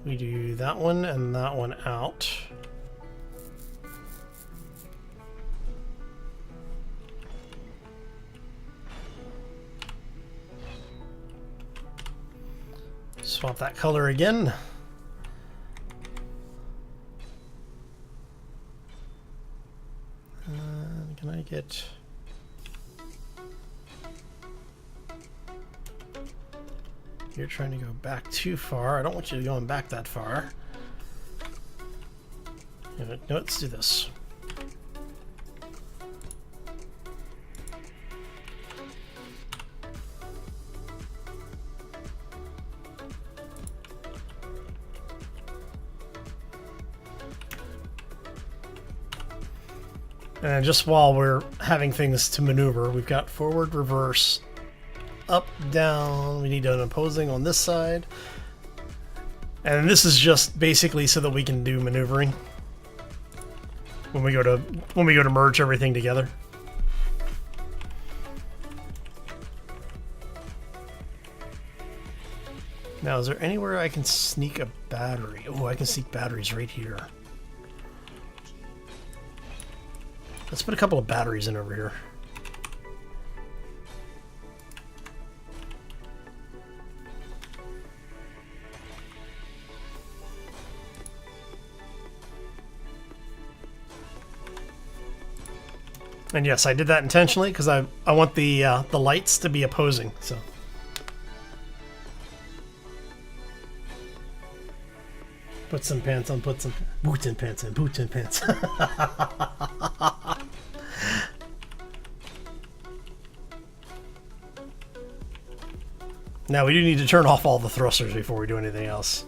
we do that one and that one out. Swap that color again. Can I get... You're trying to go back too far. I don't want you going back that far. No, let's do this. And just while we're having things to maneuver, we've got forward, reverse, up, down. We need an opposing on this side. And this is just basically so that we can do maneuvering when we go to merge everything together. Now, is there anywhere I can sneak a battery? Oh, I can sneak batteries right here. Let's put a couple of batteries in over here. And yes, I did that intentionally because I want the lights to be opposing. So. Put some pants on, put some boots and pants on, boots and pants. Now we do need to turn off all the thrusters before we do anything else.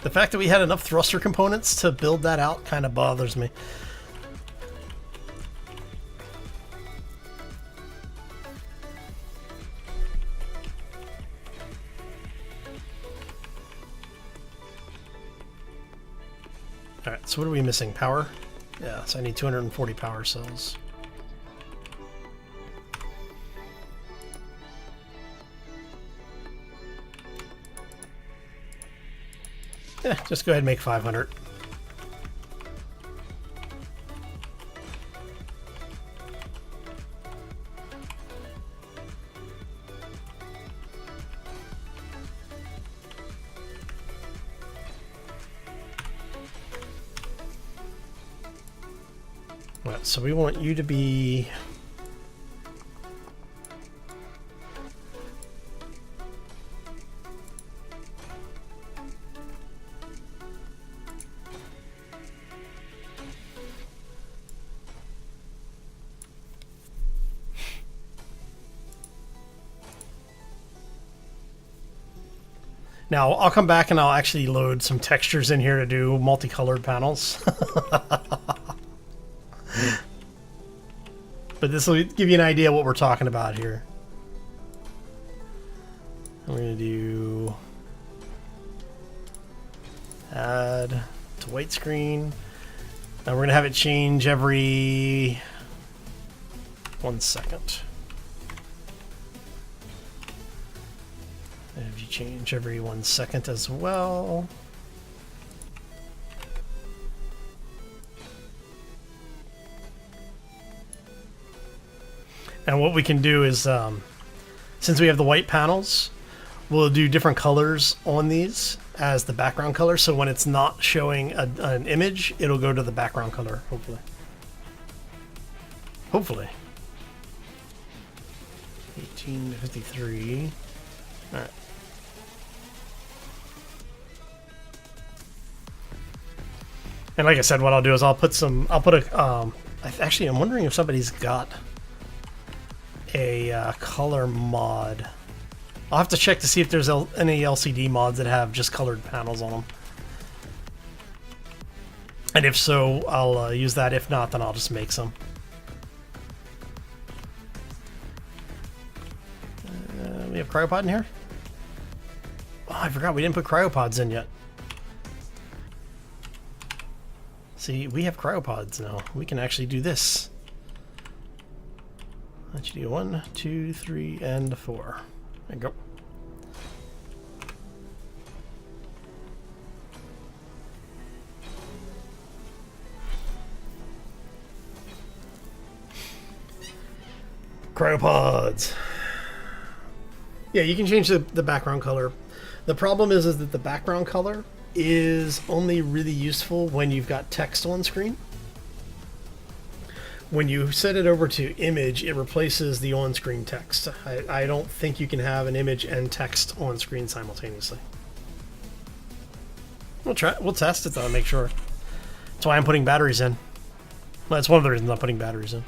The fact that we had enough thruster components to build that out kind of bothers me. Alright, so what are we missing? Power? Yeah, so I need 240 power cells. Yeah, just go ahead and make 500. Right, so we want you to be... Now, I'll come back and I'll actually load some textures in here to do multicolored panels. But this will give you an idea of what we're talking about here. We're going to do add to white screen. And we're going to have it change every 1 second. Have you change every 1 second as well? And what we can do is, since we have the white panels, we'll do different colors on these as the background color. So when it's not showing an image, it'll go to the background color, hopefully. Hopefully. 1853. All right. And like I said, what I'll do is I'll put a, actually I'm wondering if somebody's got a color mod. I'll have to check to see if there's any LCD mods that have just colored panels on them. And if so, I'll use that. If not, then I'll just make some. We have cryopod in here? Oh, I forgot we didn't put cryopods in yet. See, we have cryopods now. We can actually do this. Let's do 1, 2, 3, and 4. There you go. Cryopods. Yeah, you can change the background color. The problem is that the background color is only really useful when you've got text on screen. when you set it over to image, it replaces the on-screen text. I don't think you can have an image and text on screen simultaneously. We'll try. We'll test it though and make sure. That's why I'm putting batteries in. Well, that's one of the reasons I'm putting batteries in.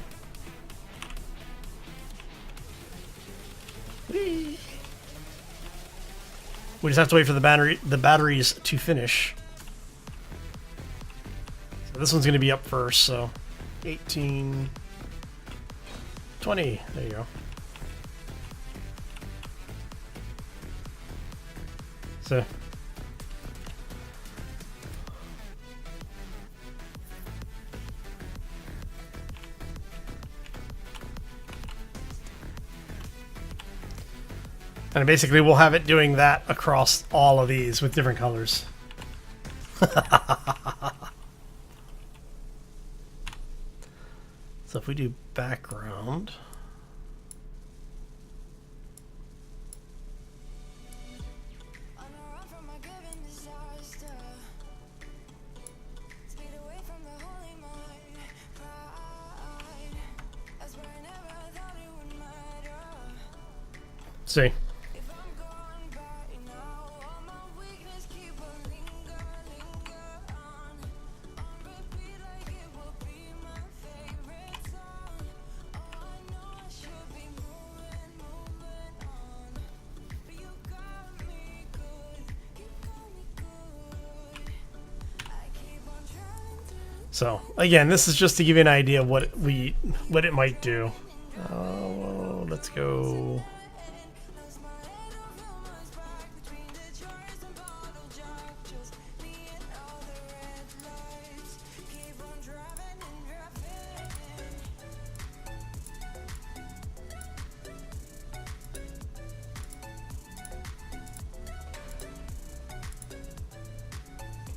Whee! We just have to wait for the batteries to finish. So this one's going to be up first, so 18, 20. There you go. So and basically we'll have it doing that across all of these with different colors. So if we do background, On a run from a given disaster, speed away from the holy mind, pride. That's where I never thought it would matter. see. If I'm gone by now, all my weakness keep a linger on repeat like it will be my favorite song. Oh, I know I should be moving on, but you got me good, you got me good. I keep on trying to. So again, this is just to give you an idea of what it might do. Oh, let's go. Lose my head, I feel my spark between the jars and bottle jack. Just me and all the red lights. Keep on driving and driving.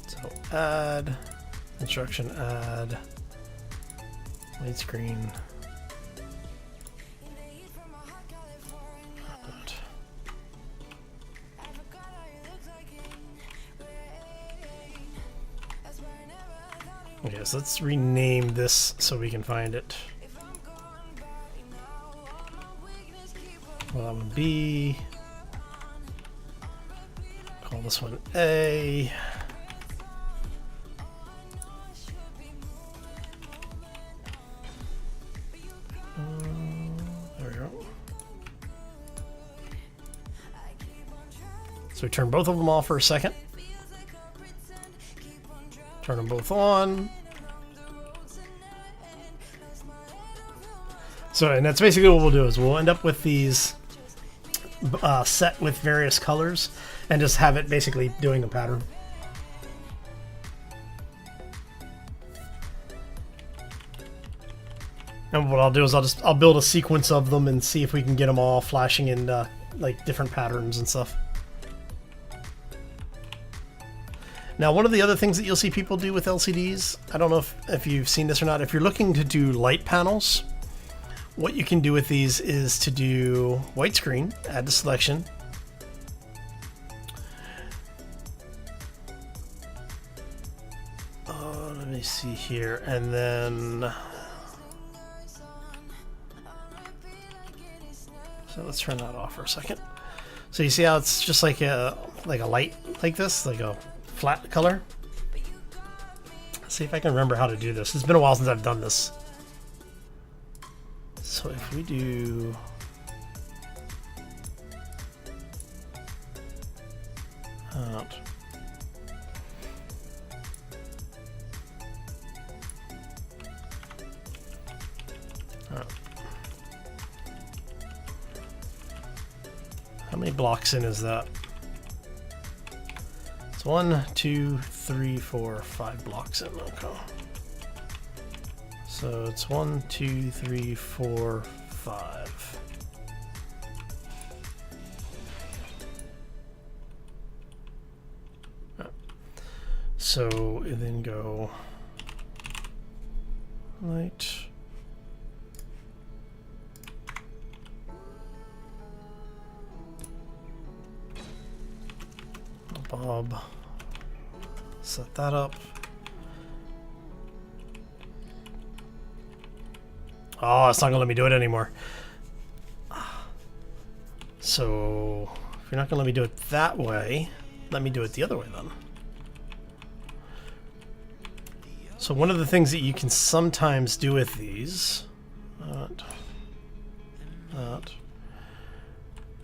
So add instruction, add widescreen. In the heat from a hot California, I forgot how you look like in rain. That's why I never thought it would. Okay, so let's rename this so we can find it. If I'm gone by now, all my weakness keep a Well, that would be. Call this one A. There we go. So we turn both of them off for a second. Turn them both on. So, and that's basically what we'll do is we'll end up with these set with various colors and just have it basically doing a pattern. And what I'll do is I'll build a sequence of them and see if we can get them all flashing in like different patterns and stuff. Now, one of the other things that you'll see people do with LCDs, I don't know if you've seen this or not, if you're looking to do light panels, what you can do with these is to do white screen, add to selection. Let me see here, and then so let's turn that off for a second. So you see how it's just like a light like this, like a flat color. Let's see if I can remember how to do this. It's been a while since I've done this. So if we do how many blocks in is that? It's 1, 2, 3, 4, 5 blocks in. Okay. So it's 1, 2, 3, 4, 5. So and then go light. Bob, set that up. Oh, it's not gonna let me do it anymore. So if you're not gonna let me do it that way, let me do it the other way then. So one of the things that you can sometimes do with these, and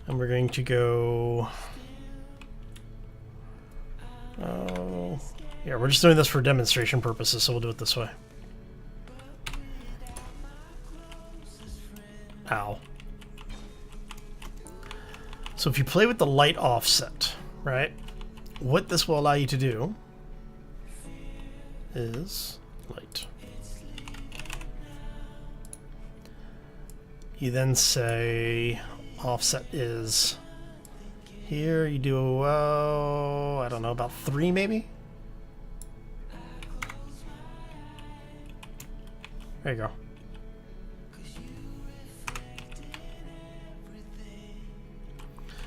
we're going to go, oh, yeah, we're just doing this for demonstration purposes, so we'll do it this way. Ow. So if you play with the light offset, right, what this will allow you to do is light. You then say offset is here. You do, I don't know, about 3 maybe? There you go.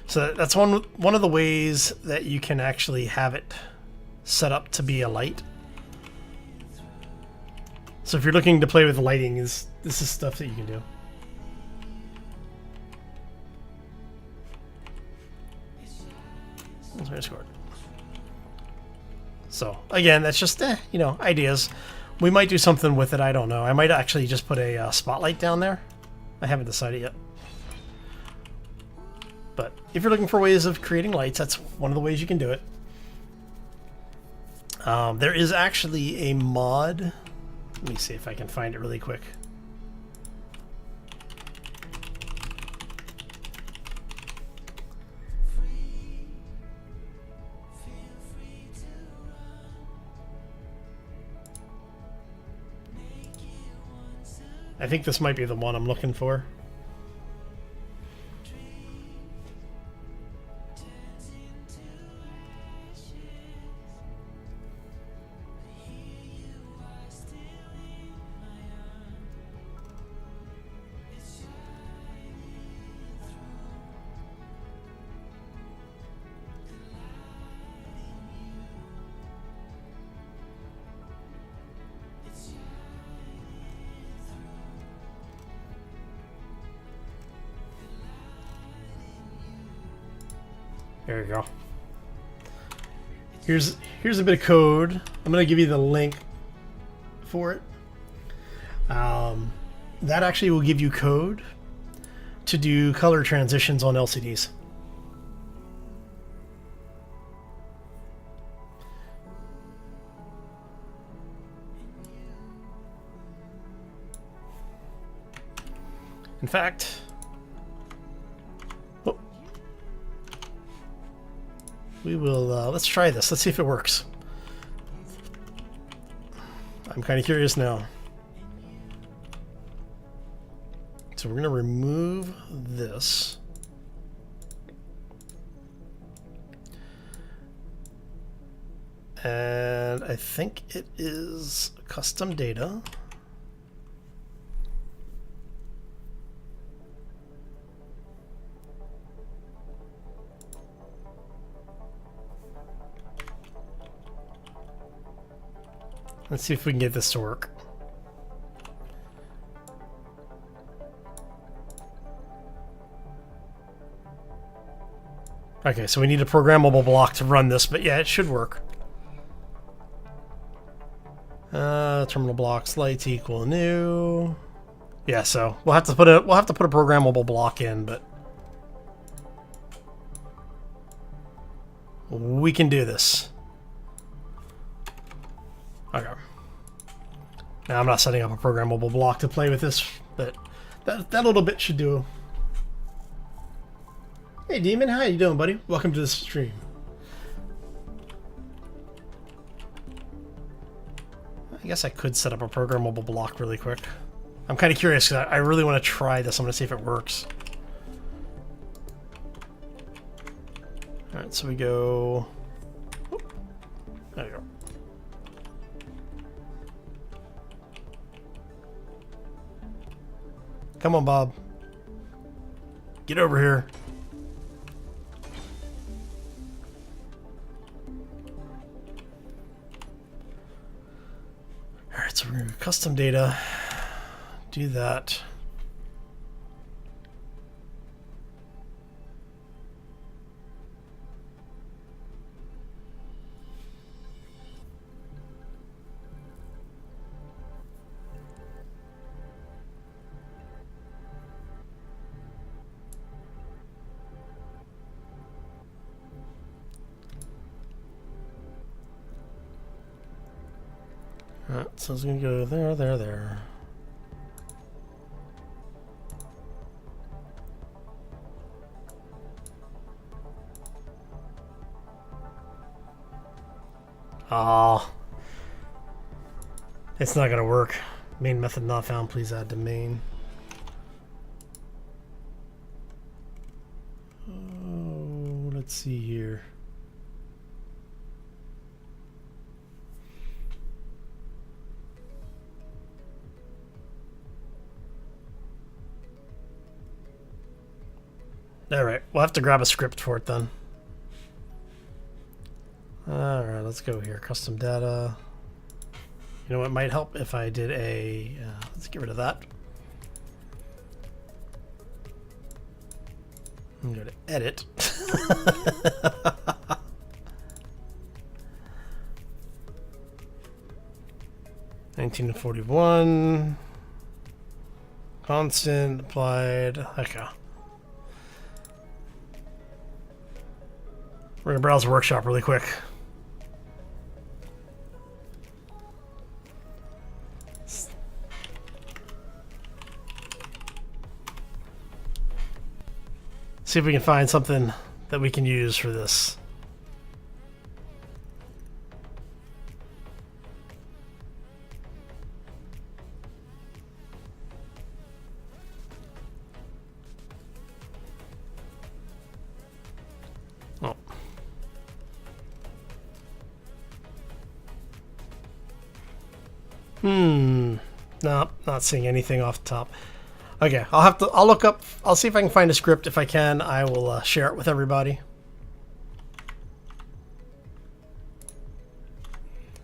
So that's one of the ways that you can actually have it set up to be a light. So if you're looking to play with lighting, this is stuff that you can do. That's my score. So again, that's just you know, ideas. We might do something with it. I don't know. I might actually just put a spotlight down there. I haven't decided yet. But if you're looking for ways of creating lights, that's one of the ways you can do it. There is actually a mod. Let me see if I can find it really quick. I think this might be the one I'm looking for. There you go. Here's a bit of code. I'm gonna give you the link for it. That actually will give you code to do color transitions on LCDs. In fact, we will, let's try this. Let's see if it works. I'm kind of curious now. So we're going to remove this. And I think it is custom data. Let's see if we can get this to work. Okay, so we need a programmable block to run this, but yeah, it should work. Terminal blocks lights equal new. Yeah, so we'll have to put a programmable block in, but we can do this. Okay. Now I'm not setting up a programmable block to play with this, but that little bit should do. Hey Demon, how you doing, buddy? Welcome to the stream. I guess I could set up a programmable block really quick. I'm kind of curious because I really want to try this. I'm going to see if it works. Alright, so we go... There you go. Come on, Bob. Get over here. Alright, so we're going to custom data. do that. Alright, so it's gonna go there. Ah, it's not gonna work. Main method not found. Please add to main. Oh, let's see here. Alright, we'll have to grab a script for it then. Alright, let's go here. Custom data. You know what might help if I did a... let's get rid of that. I'm going to go to edit. $19.41. Constant applied. Okay. We're gonna browse the workshop really quick. See if we can find something that we can use for this. Oh. No, not seeing anything off the top. Okay, I'll look up, I'll see if I can find a script. If I can, I will share it with everybody.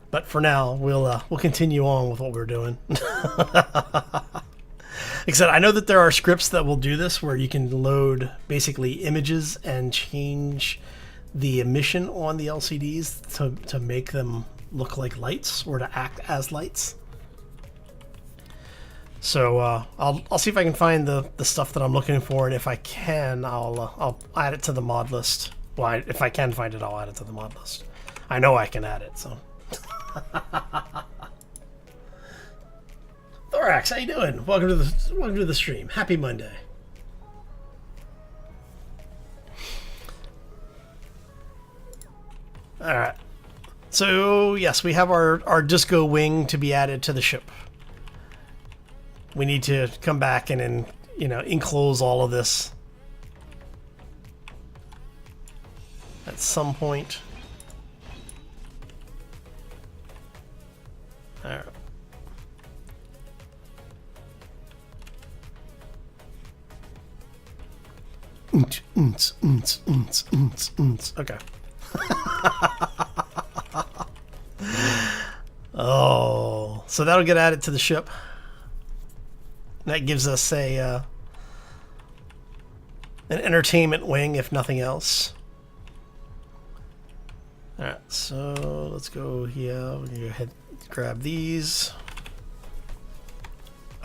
But for now, we'll continue on with what we're doing. Except I know that there are scripts that will do this where you can load basically images and change the emission on the LCDs to make them look like lights or to act as lights. So I'll see if I can find the stuff that I'm looking for, and if I can, I'll add it to the mod list. Well, if I can find it, I'll add it to the mod list. I know I can add it, so. Thorax, how you doing? Welcome to the stream. Happy Monday. All right. So yes, we have our disco wing to be added to the ship. We need to come back and enclose all of this at some point. All right. Okay. Oh, so that'll get added to the ship. That gives us an entertainment wing, if nothing else. All right, so let's go here. We're gonna go ahead and grab these.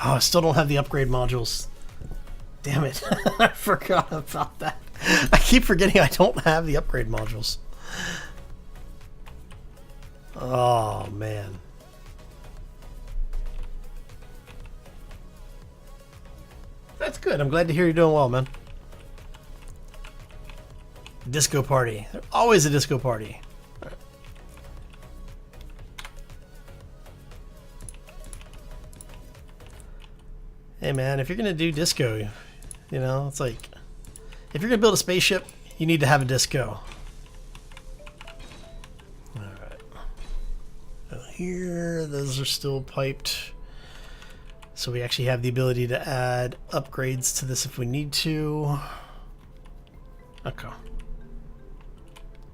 Oh, I still don't have the upgrade modules. Damn it. I forgot about that. I keep forgetting I don't have the upgrade modules. Oh, man. That's good. I'm glad to hear you're doing well, man. Disco party. Always a disco party. All right. Hey, man, if you're going to do disco, it's like, if you're going to build a spaceship, you need to have a disco. All right. Here, those are still piped. So we actually have the ability to add upgrades to this if we need to. Okay.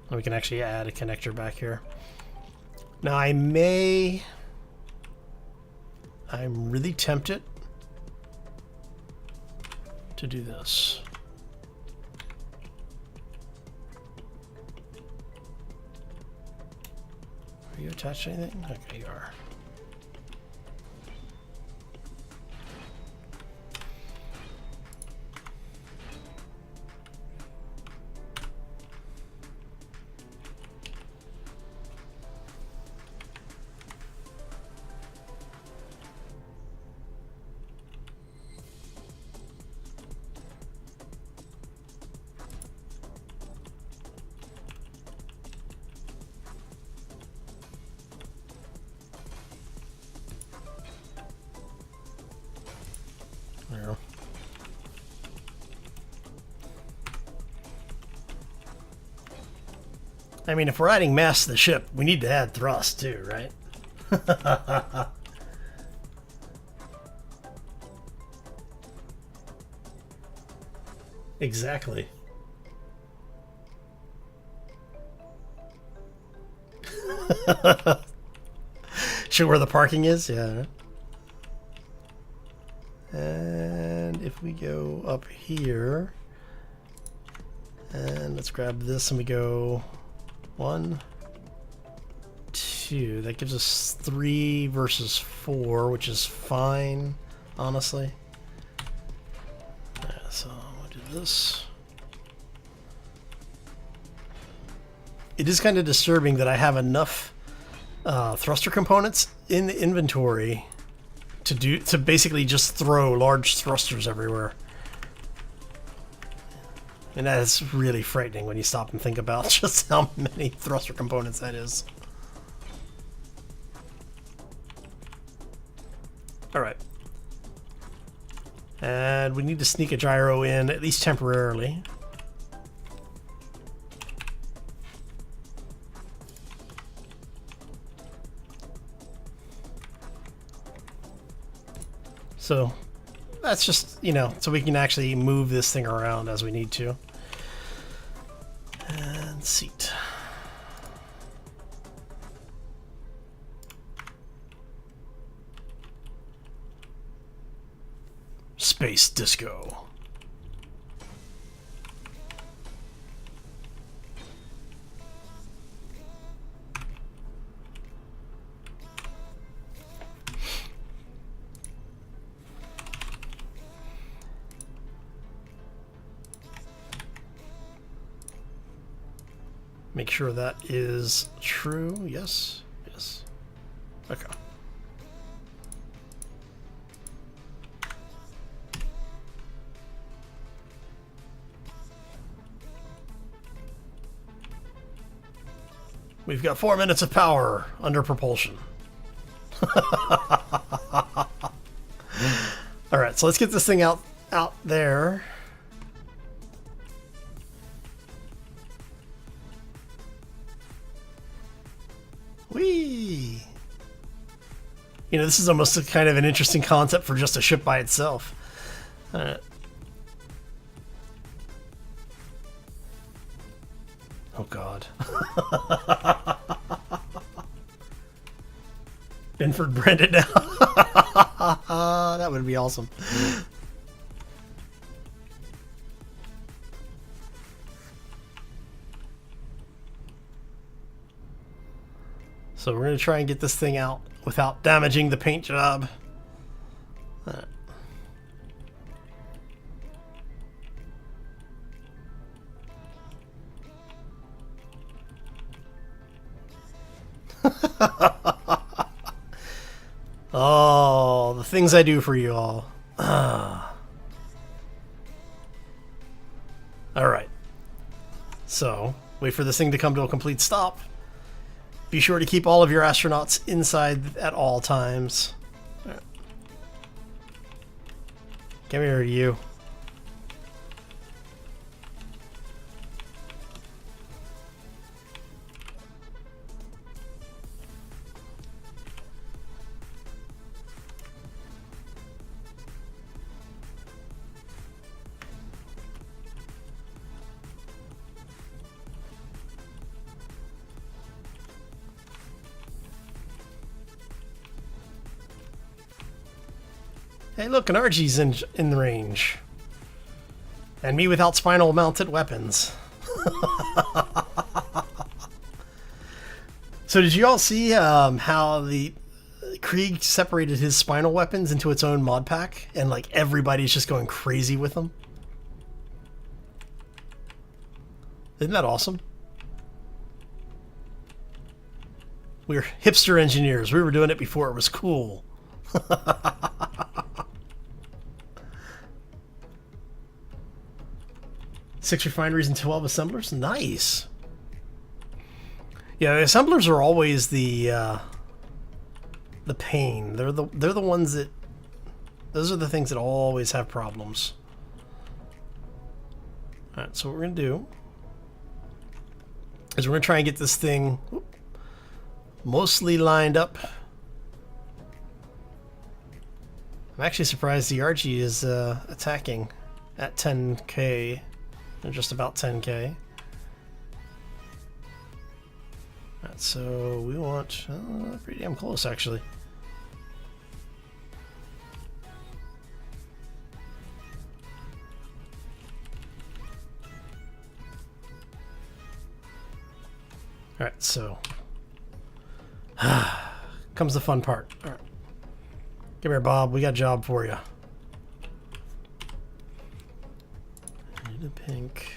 We can actually add a connector back here. Now I'm really tempted to do this. Are you attached to anything? Okay, you are. There. I mean, if we're adding mass to the ship, we need to add thrust too, right? Exactly. Show where the parking is? Yeah. And if we go up here, and let's grab this and we go 1, 2. That gives us 3 versus 4, which is fine, honestly. Alright, so we'll do this. It is kind of disturbing that I have enough thruster components in the inventory to basically just throw large thrusters everywhere. And that is really frightening when you stop and think about just how many thruster components that is. Alright. And we need to sneak a gyro in, at least temporarily. So that's just, you know, so we can actually move this thing around as we need to. And seat. Space disco. Make sure that is true. Yes. Yes. Okay. We've got 4 minutes of power under propulsion. All right, so let's get this thing out there. Whee! You know, this is almost a kind of an interesting concept for just a ship by itself. All right. Oh God. Binford branded now. That would be awesome. So we're going to try and get this thing out without damaging the paint job. Oh, the things I do for you all. Alright. So, wait for this thing to come to a complete stop. Be sure to keep all of your astronauts inside at all times. Right. Come here, you. Hey, look, an Argy's in the range. And me without spinal mounted weapons. So did you all see how the Krieg separated his spinal weapons into its own mod pack? And like everybody's just going crazy with them? Isn't that awesome? We're hipster engineers. We were doing it before it was cool. 6 refineries and 12 assemblers? Nice. Yeah, the assemblers are always the pain. They're the ones that... Those are the things that always have problems. Alright, so what we're going to do is we're going to try and get this thing mostly lined up. I'm actually surprised the RG is attacking at 10k. They're just about 10k. Alright, so we want pretty damn close actually. Alright, so comes the fun part. Alright. Come here, Bob. We got a job for you. Need a pink.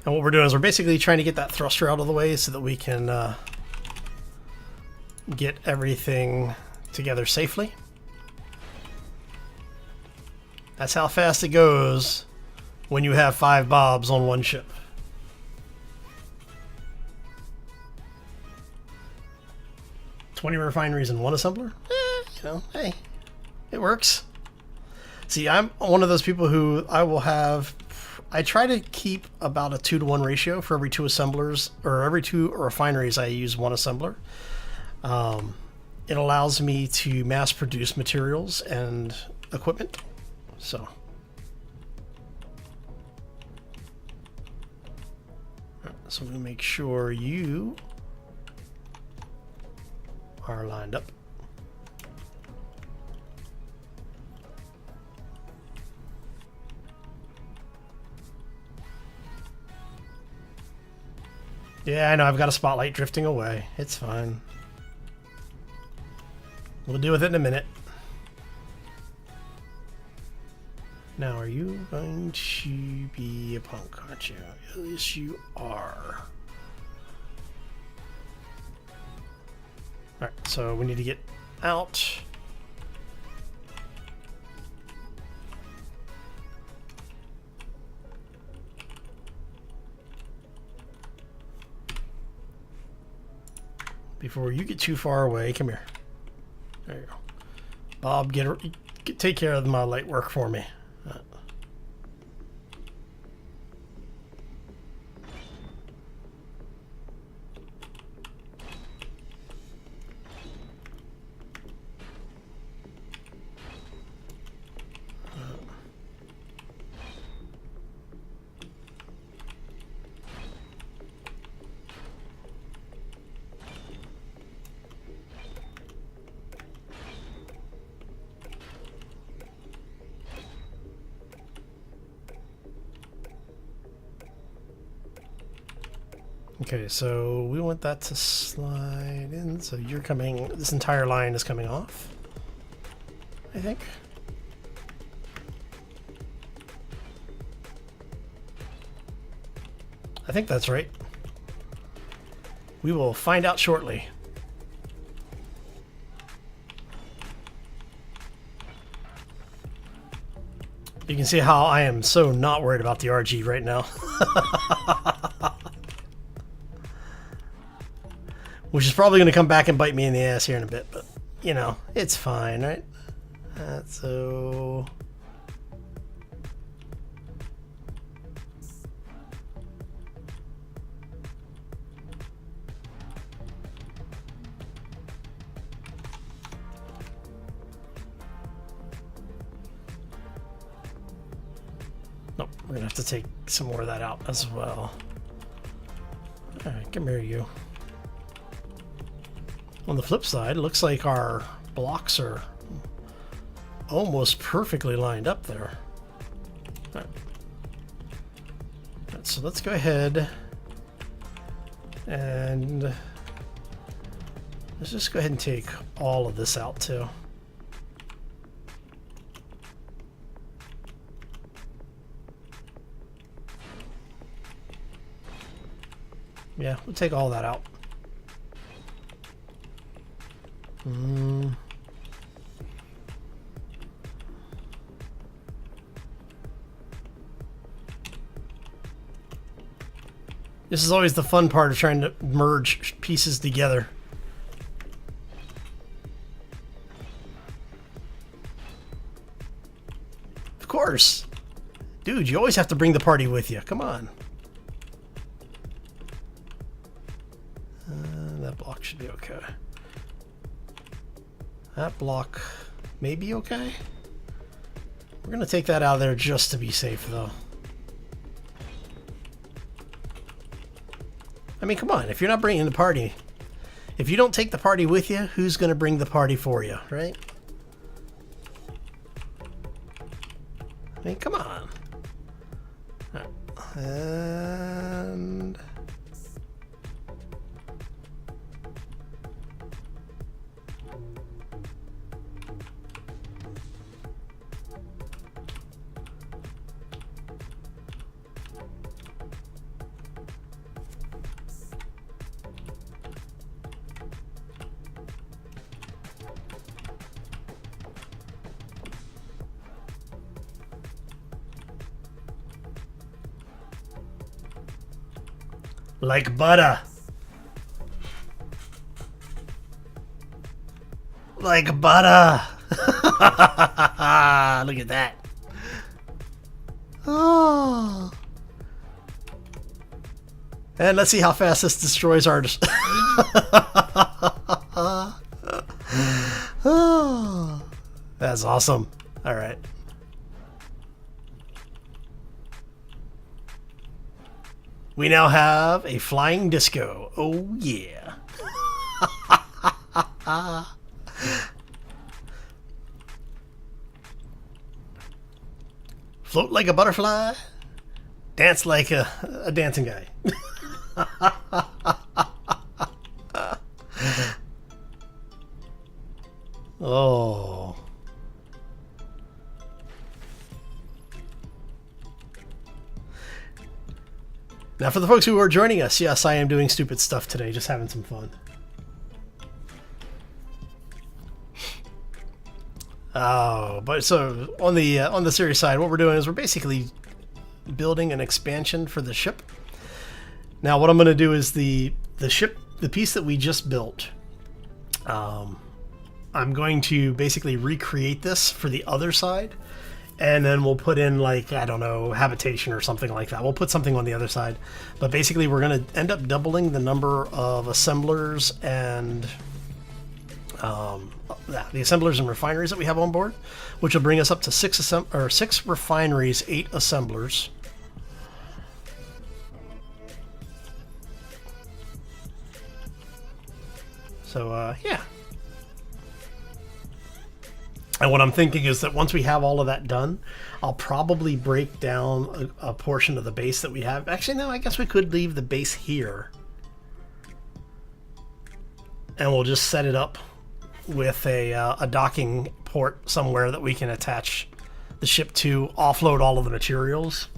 And what we're doing is we're basically trying to get that thruster out of the way so that we can get everything together safely. That's how fast it goes when you have 5 Bobs on one ship. "20 refineries and 1 assembler? You know, hey, it works. See, I'm one of those people who I try to keep about a 2-to-1 ratio for every 2 assemblers, or every 2 refineries I use 1 assembler. It allows me to mass produce materials and equipment. So we make sure you are lined up. Yeah, I know, I've got a spotlight drifting away. It's fine. We'll deal with it in a minute. Now, are you going to be a punk, aren't you? Yes, you are. Alright, so we need to get out. Before you get too far away, come here. There you go. Bob, take care of my light work for me. Okay, so we want that to slide in, so you're coming, this entire line is coming off, I think. I think that's right. We will find out shortly. You can see how I am so not worried about the RG right now. Which is probably going to come back and bite me in the ass here in a bit, but, you know, it's fine, right? So... We're gonna have to take some more of that out as well. Alright, come here, you. On the flip side, it looks like our blocks are almost perfectly lined up there. Alright. Alright, so let's go ahead and let's just go ahead and take all of this out too. Yeah, we'll take all that out. This is always the fun part of trying to merge pieces together. Of course. Dude, you always have to bring the party with you. Come on. That block should be okay. That block may be okay. We're going to take that out of there just to be safe, though. I mean, come on. If you're not bringing the party, if you don't take the party with you, who's going to bring the party for you, right? I mean, come on. All right. And... like butter. Like butter. Look at that. Oh. And let's see how fast this destroys our... Oh. That's awesome. All right. We now have a flying disco. Oh, yeah. Float like a butterfly. Dance like a dancing guy. Oh. Now, for the folks who are joining us, yes, I am doing stupid stuff today, just having some fun. Oh, but so on the serious side, what we're doing is we're basically building an expansion for the ship. Now, what I'm going to do is the ship, the piece that we just built. I'm going to basically recreate this for the other side. And then we'll put in, like, I don't know, habitation or something like that. We'll put something on the other side. But basically, we're going to end up doubling the number of assemblers and the assemblers and refineries that we have on board, which will bring us up to six refineries, 8 assemblers. So, yeah. And what I'm thinking is that once we have all of that done, I'll probably break down a portion of the base that we have. Actually, no, I guess we could leave the base here. And we'll just set it up with a docking port somewhere that we can attach the ship to, offload all of the materials.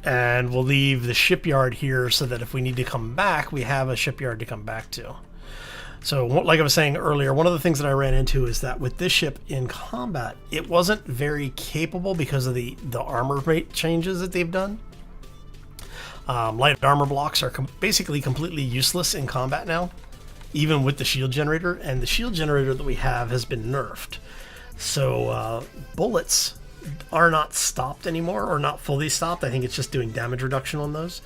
And we'll leave the shipyard here so that if we need to come back, we have a shipyard to come back to. So, like I was saying earlier, one of the things that I ran into is that with this ship in combat, it wasn't very capable because of the armor rate changes that they've done. Light armor blocks are basically completely useless in combat now, even with the shield generator. And the shield generator that we have has been nerfed. So, bullets are not stopped anymore, or not fully stopped. I think it's just doing damage reduction on those.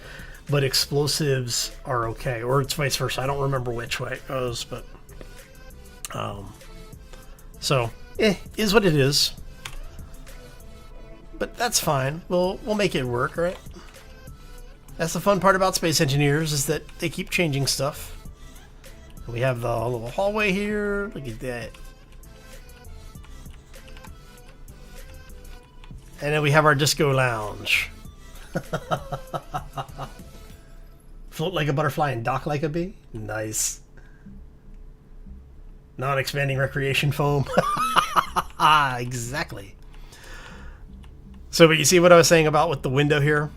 But explosives are okay, or it's vice versa. I don't remember which way it goes, but so is what it is. But that's fine. We'll make it work, right? That's the fun part about Space Engineers, is that they keep changing stuff. We have the little hallway here. Look at that. And then we have our disco lounge. Float like a butterfly and dock like a bee. Nice. Non-expanding recreation foam. Exactly. So, but you see what I was saying about with the window here?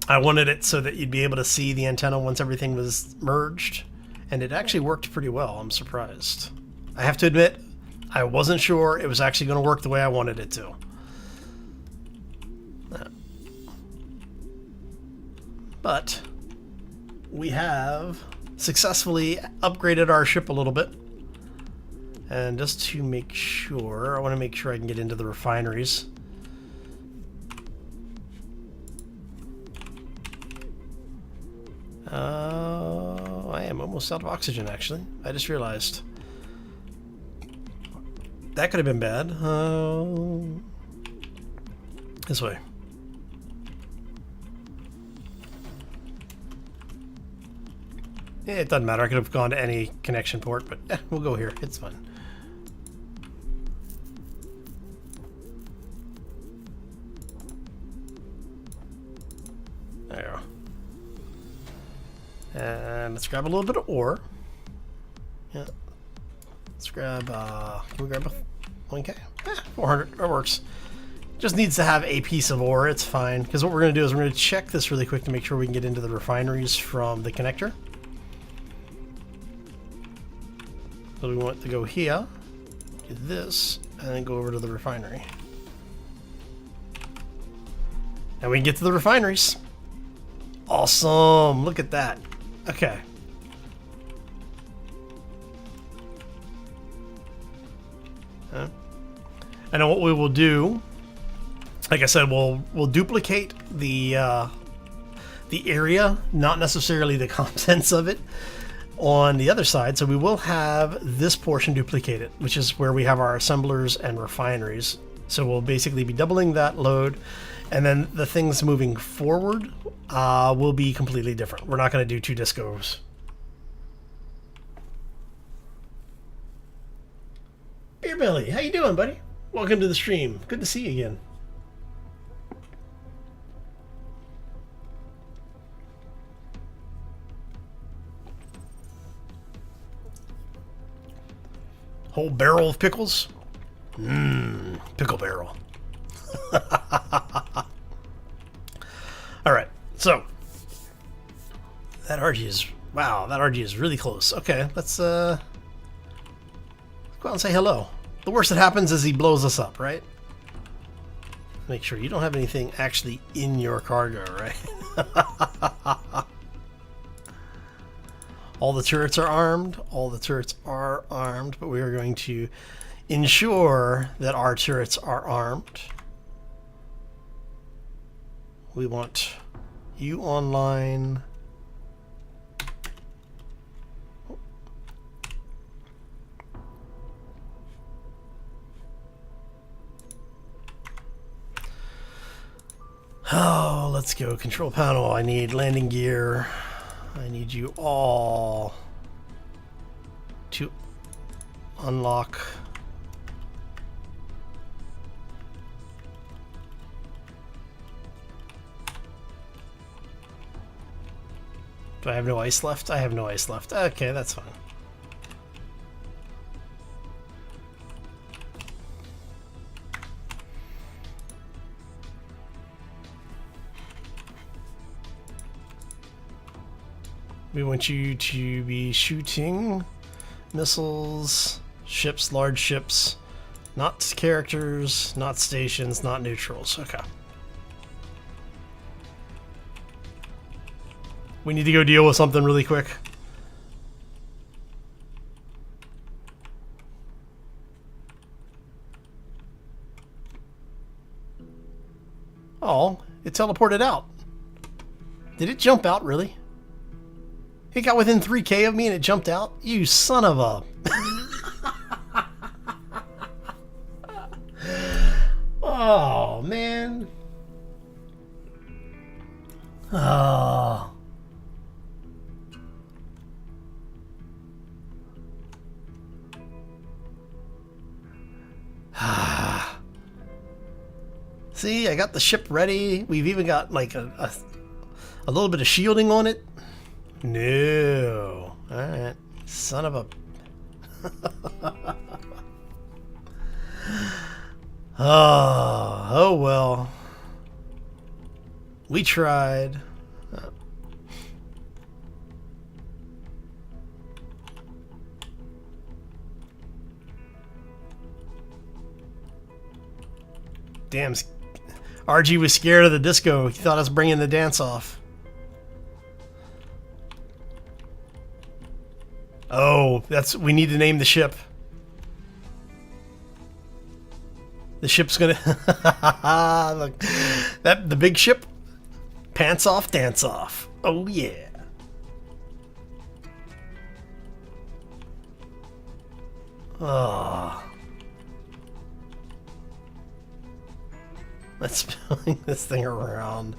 I wanted it so that you'd be able to see the antenna once everything was merged. And it actually worked pretty well. I'm surprised. I have to admit, I wasn't sure it was actually going to work the way I wanted it to. But we have successfully upgraded our ship a little bit. And just to make sure, I want to make sure I can get into the refineries. I am almost out of oxygen, actually. I just realized. That could have been bad. This way. Yeah, it doesn't matter. I could have gone to any connection port, but we'll go here. It's fun. There you go. And let's grab a little bit of ore. Yeah. Let's grab, can we grab a 1K? 400, that works. Just needs to have a piece of ore, it's fine. Because what we're going to do is we're going to check this really quick to make sure we can get into the refineries from the connector. So we want to go here, do this, and then go over to the refinery. And we can get to the refineries. Awesome, look at that. Okay. And then what we will do, like I said, we'll duplicate the area, not necessarily the contents of it, on the other side. So we will have this portion duplicated, which is where we have our assemblers and refineries. So we'll basically be doubling that load, and then the things moving forward will be completely different. We're not going to do two discos. Beer Belly, how you doing, buddy? Welcome to the stream. Good to see you again. Whole barrel of pickles? Mmm, pickle barrel. Alright, so that RG is, wow, that RG is really close. Okay, let's go out and say hello. The worst that happens is he blows us up, right? Make sure you don't have anything actually in your cargo, right? All the turrets are armed. All the turrets are armed, but we are going to ensure that our turrets are armed. We want you online. Oh, let's go. Control panel. I need landing gear. I need you all to unlock. Do I have no ice left? I have no ice left. Okay, that's fine. We want you to be shooting missiles, ships, large ships, not characters, not stations, not neutrals. Okay. We need to go deal with something really quick. Oh, it teleported out. Did it jump out, really? It got within 3K of me and it jumped out? You son of a... Oh, Oh, man. Oh. See, I got the ship ready. We've even got like a little bit of shielding on it. No. Alright. Son of a... oh well. We tried. Damn. RG was scared of the disco. He thought I was bringing the dance off. Oh, we need to name the ship. The ship's gonna look, the big ship. Pants off, dance off. Oh yeah. Oh. Let's spilling this thing around.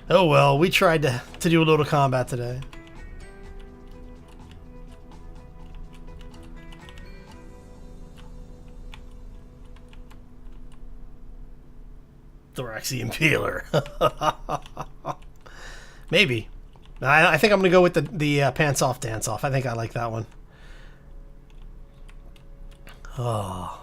Oh well, we tried to do a little combat today. Thoraxian peeler. Maybe. I think I'm gonna go with the pants off, dance off. I think I like that one. Oh.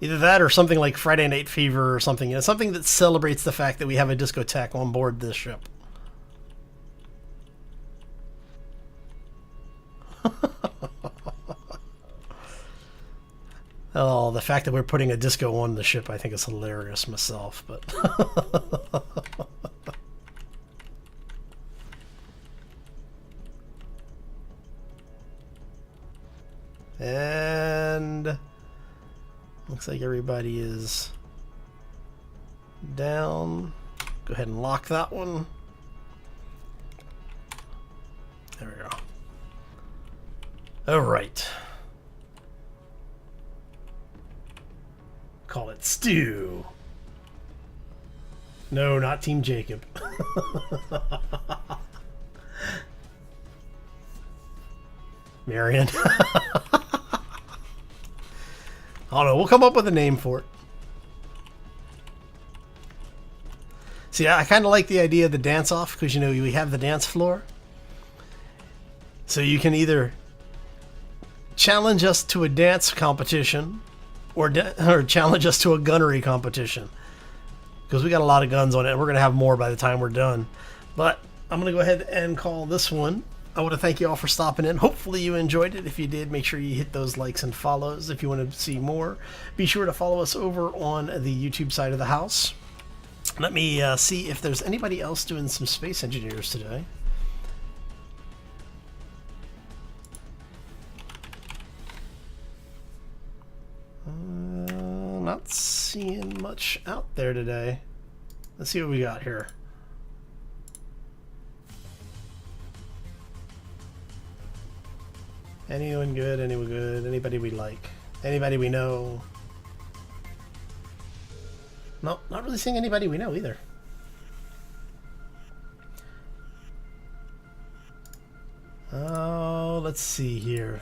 Either that or something like Friday Night Fever or something. You know, something that celebrates the fact that we have a discotheque on board this ship. Oh, the fact that we're putting a disco on the ship, I think is hilarious myself, but... And... looks like everybody is down. Go ahead and lock that one. There we go. All right. Call it stew. No, not Team Jacob. Marion. I don't know. We'll come up with a name for it. See, I kind of like the idea of the dance off because, you know, we have the dance floor. So you can either challenge us to a dance competition or challenge us to a gunnery competition. Because we got a lot of guns on it and we're going to have more by the time we're done. But I'm going to go ahead and call this one. I want to thank you all for stopping in. Hopefully you enjoyed it. If you did, make sure you hit those likes and follows. If you want to see more, be sure to follow us over on the YouTube side of the house. Let me see if there's anybody else doing some Space Engineers today. Not seeing much out there today. Let's see what we got here. Anyone good? Anyone good? Anybody we like? Anybody we know? Nope, not really seeing anybody we know either. Oh, let's see here.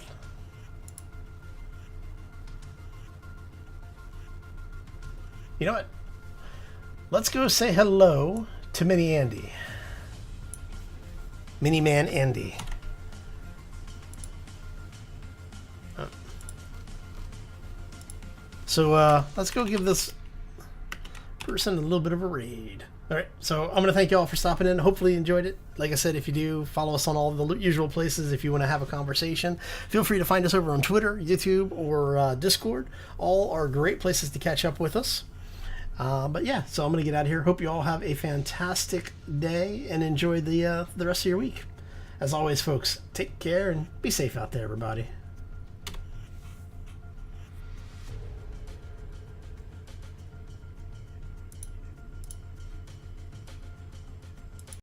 You know what? Let's go say hello to Mini Andy. Mini Man Andy. So let's go give this person a little bit of a raid. All right, so I'm going to thank you all for stopping in. Hopefully you enjoyed it. Like I said, if you do, follow us on all the usual places. If you want to have a conversation, feel free to find us over on Twitter, YouTube, or Discord. All are great places to catch up with us. But yeah, so I'm going to get out of here. Hope you all have a fantastic day and enjoy the rest of your week. As always, folks, take care and be safe out there, everybody.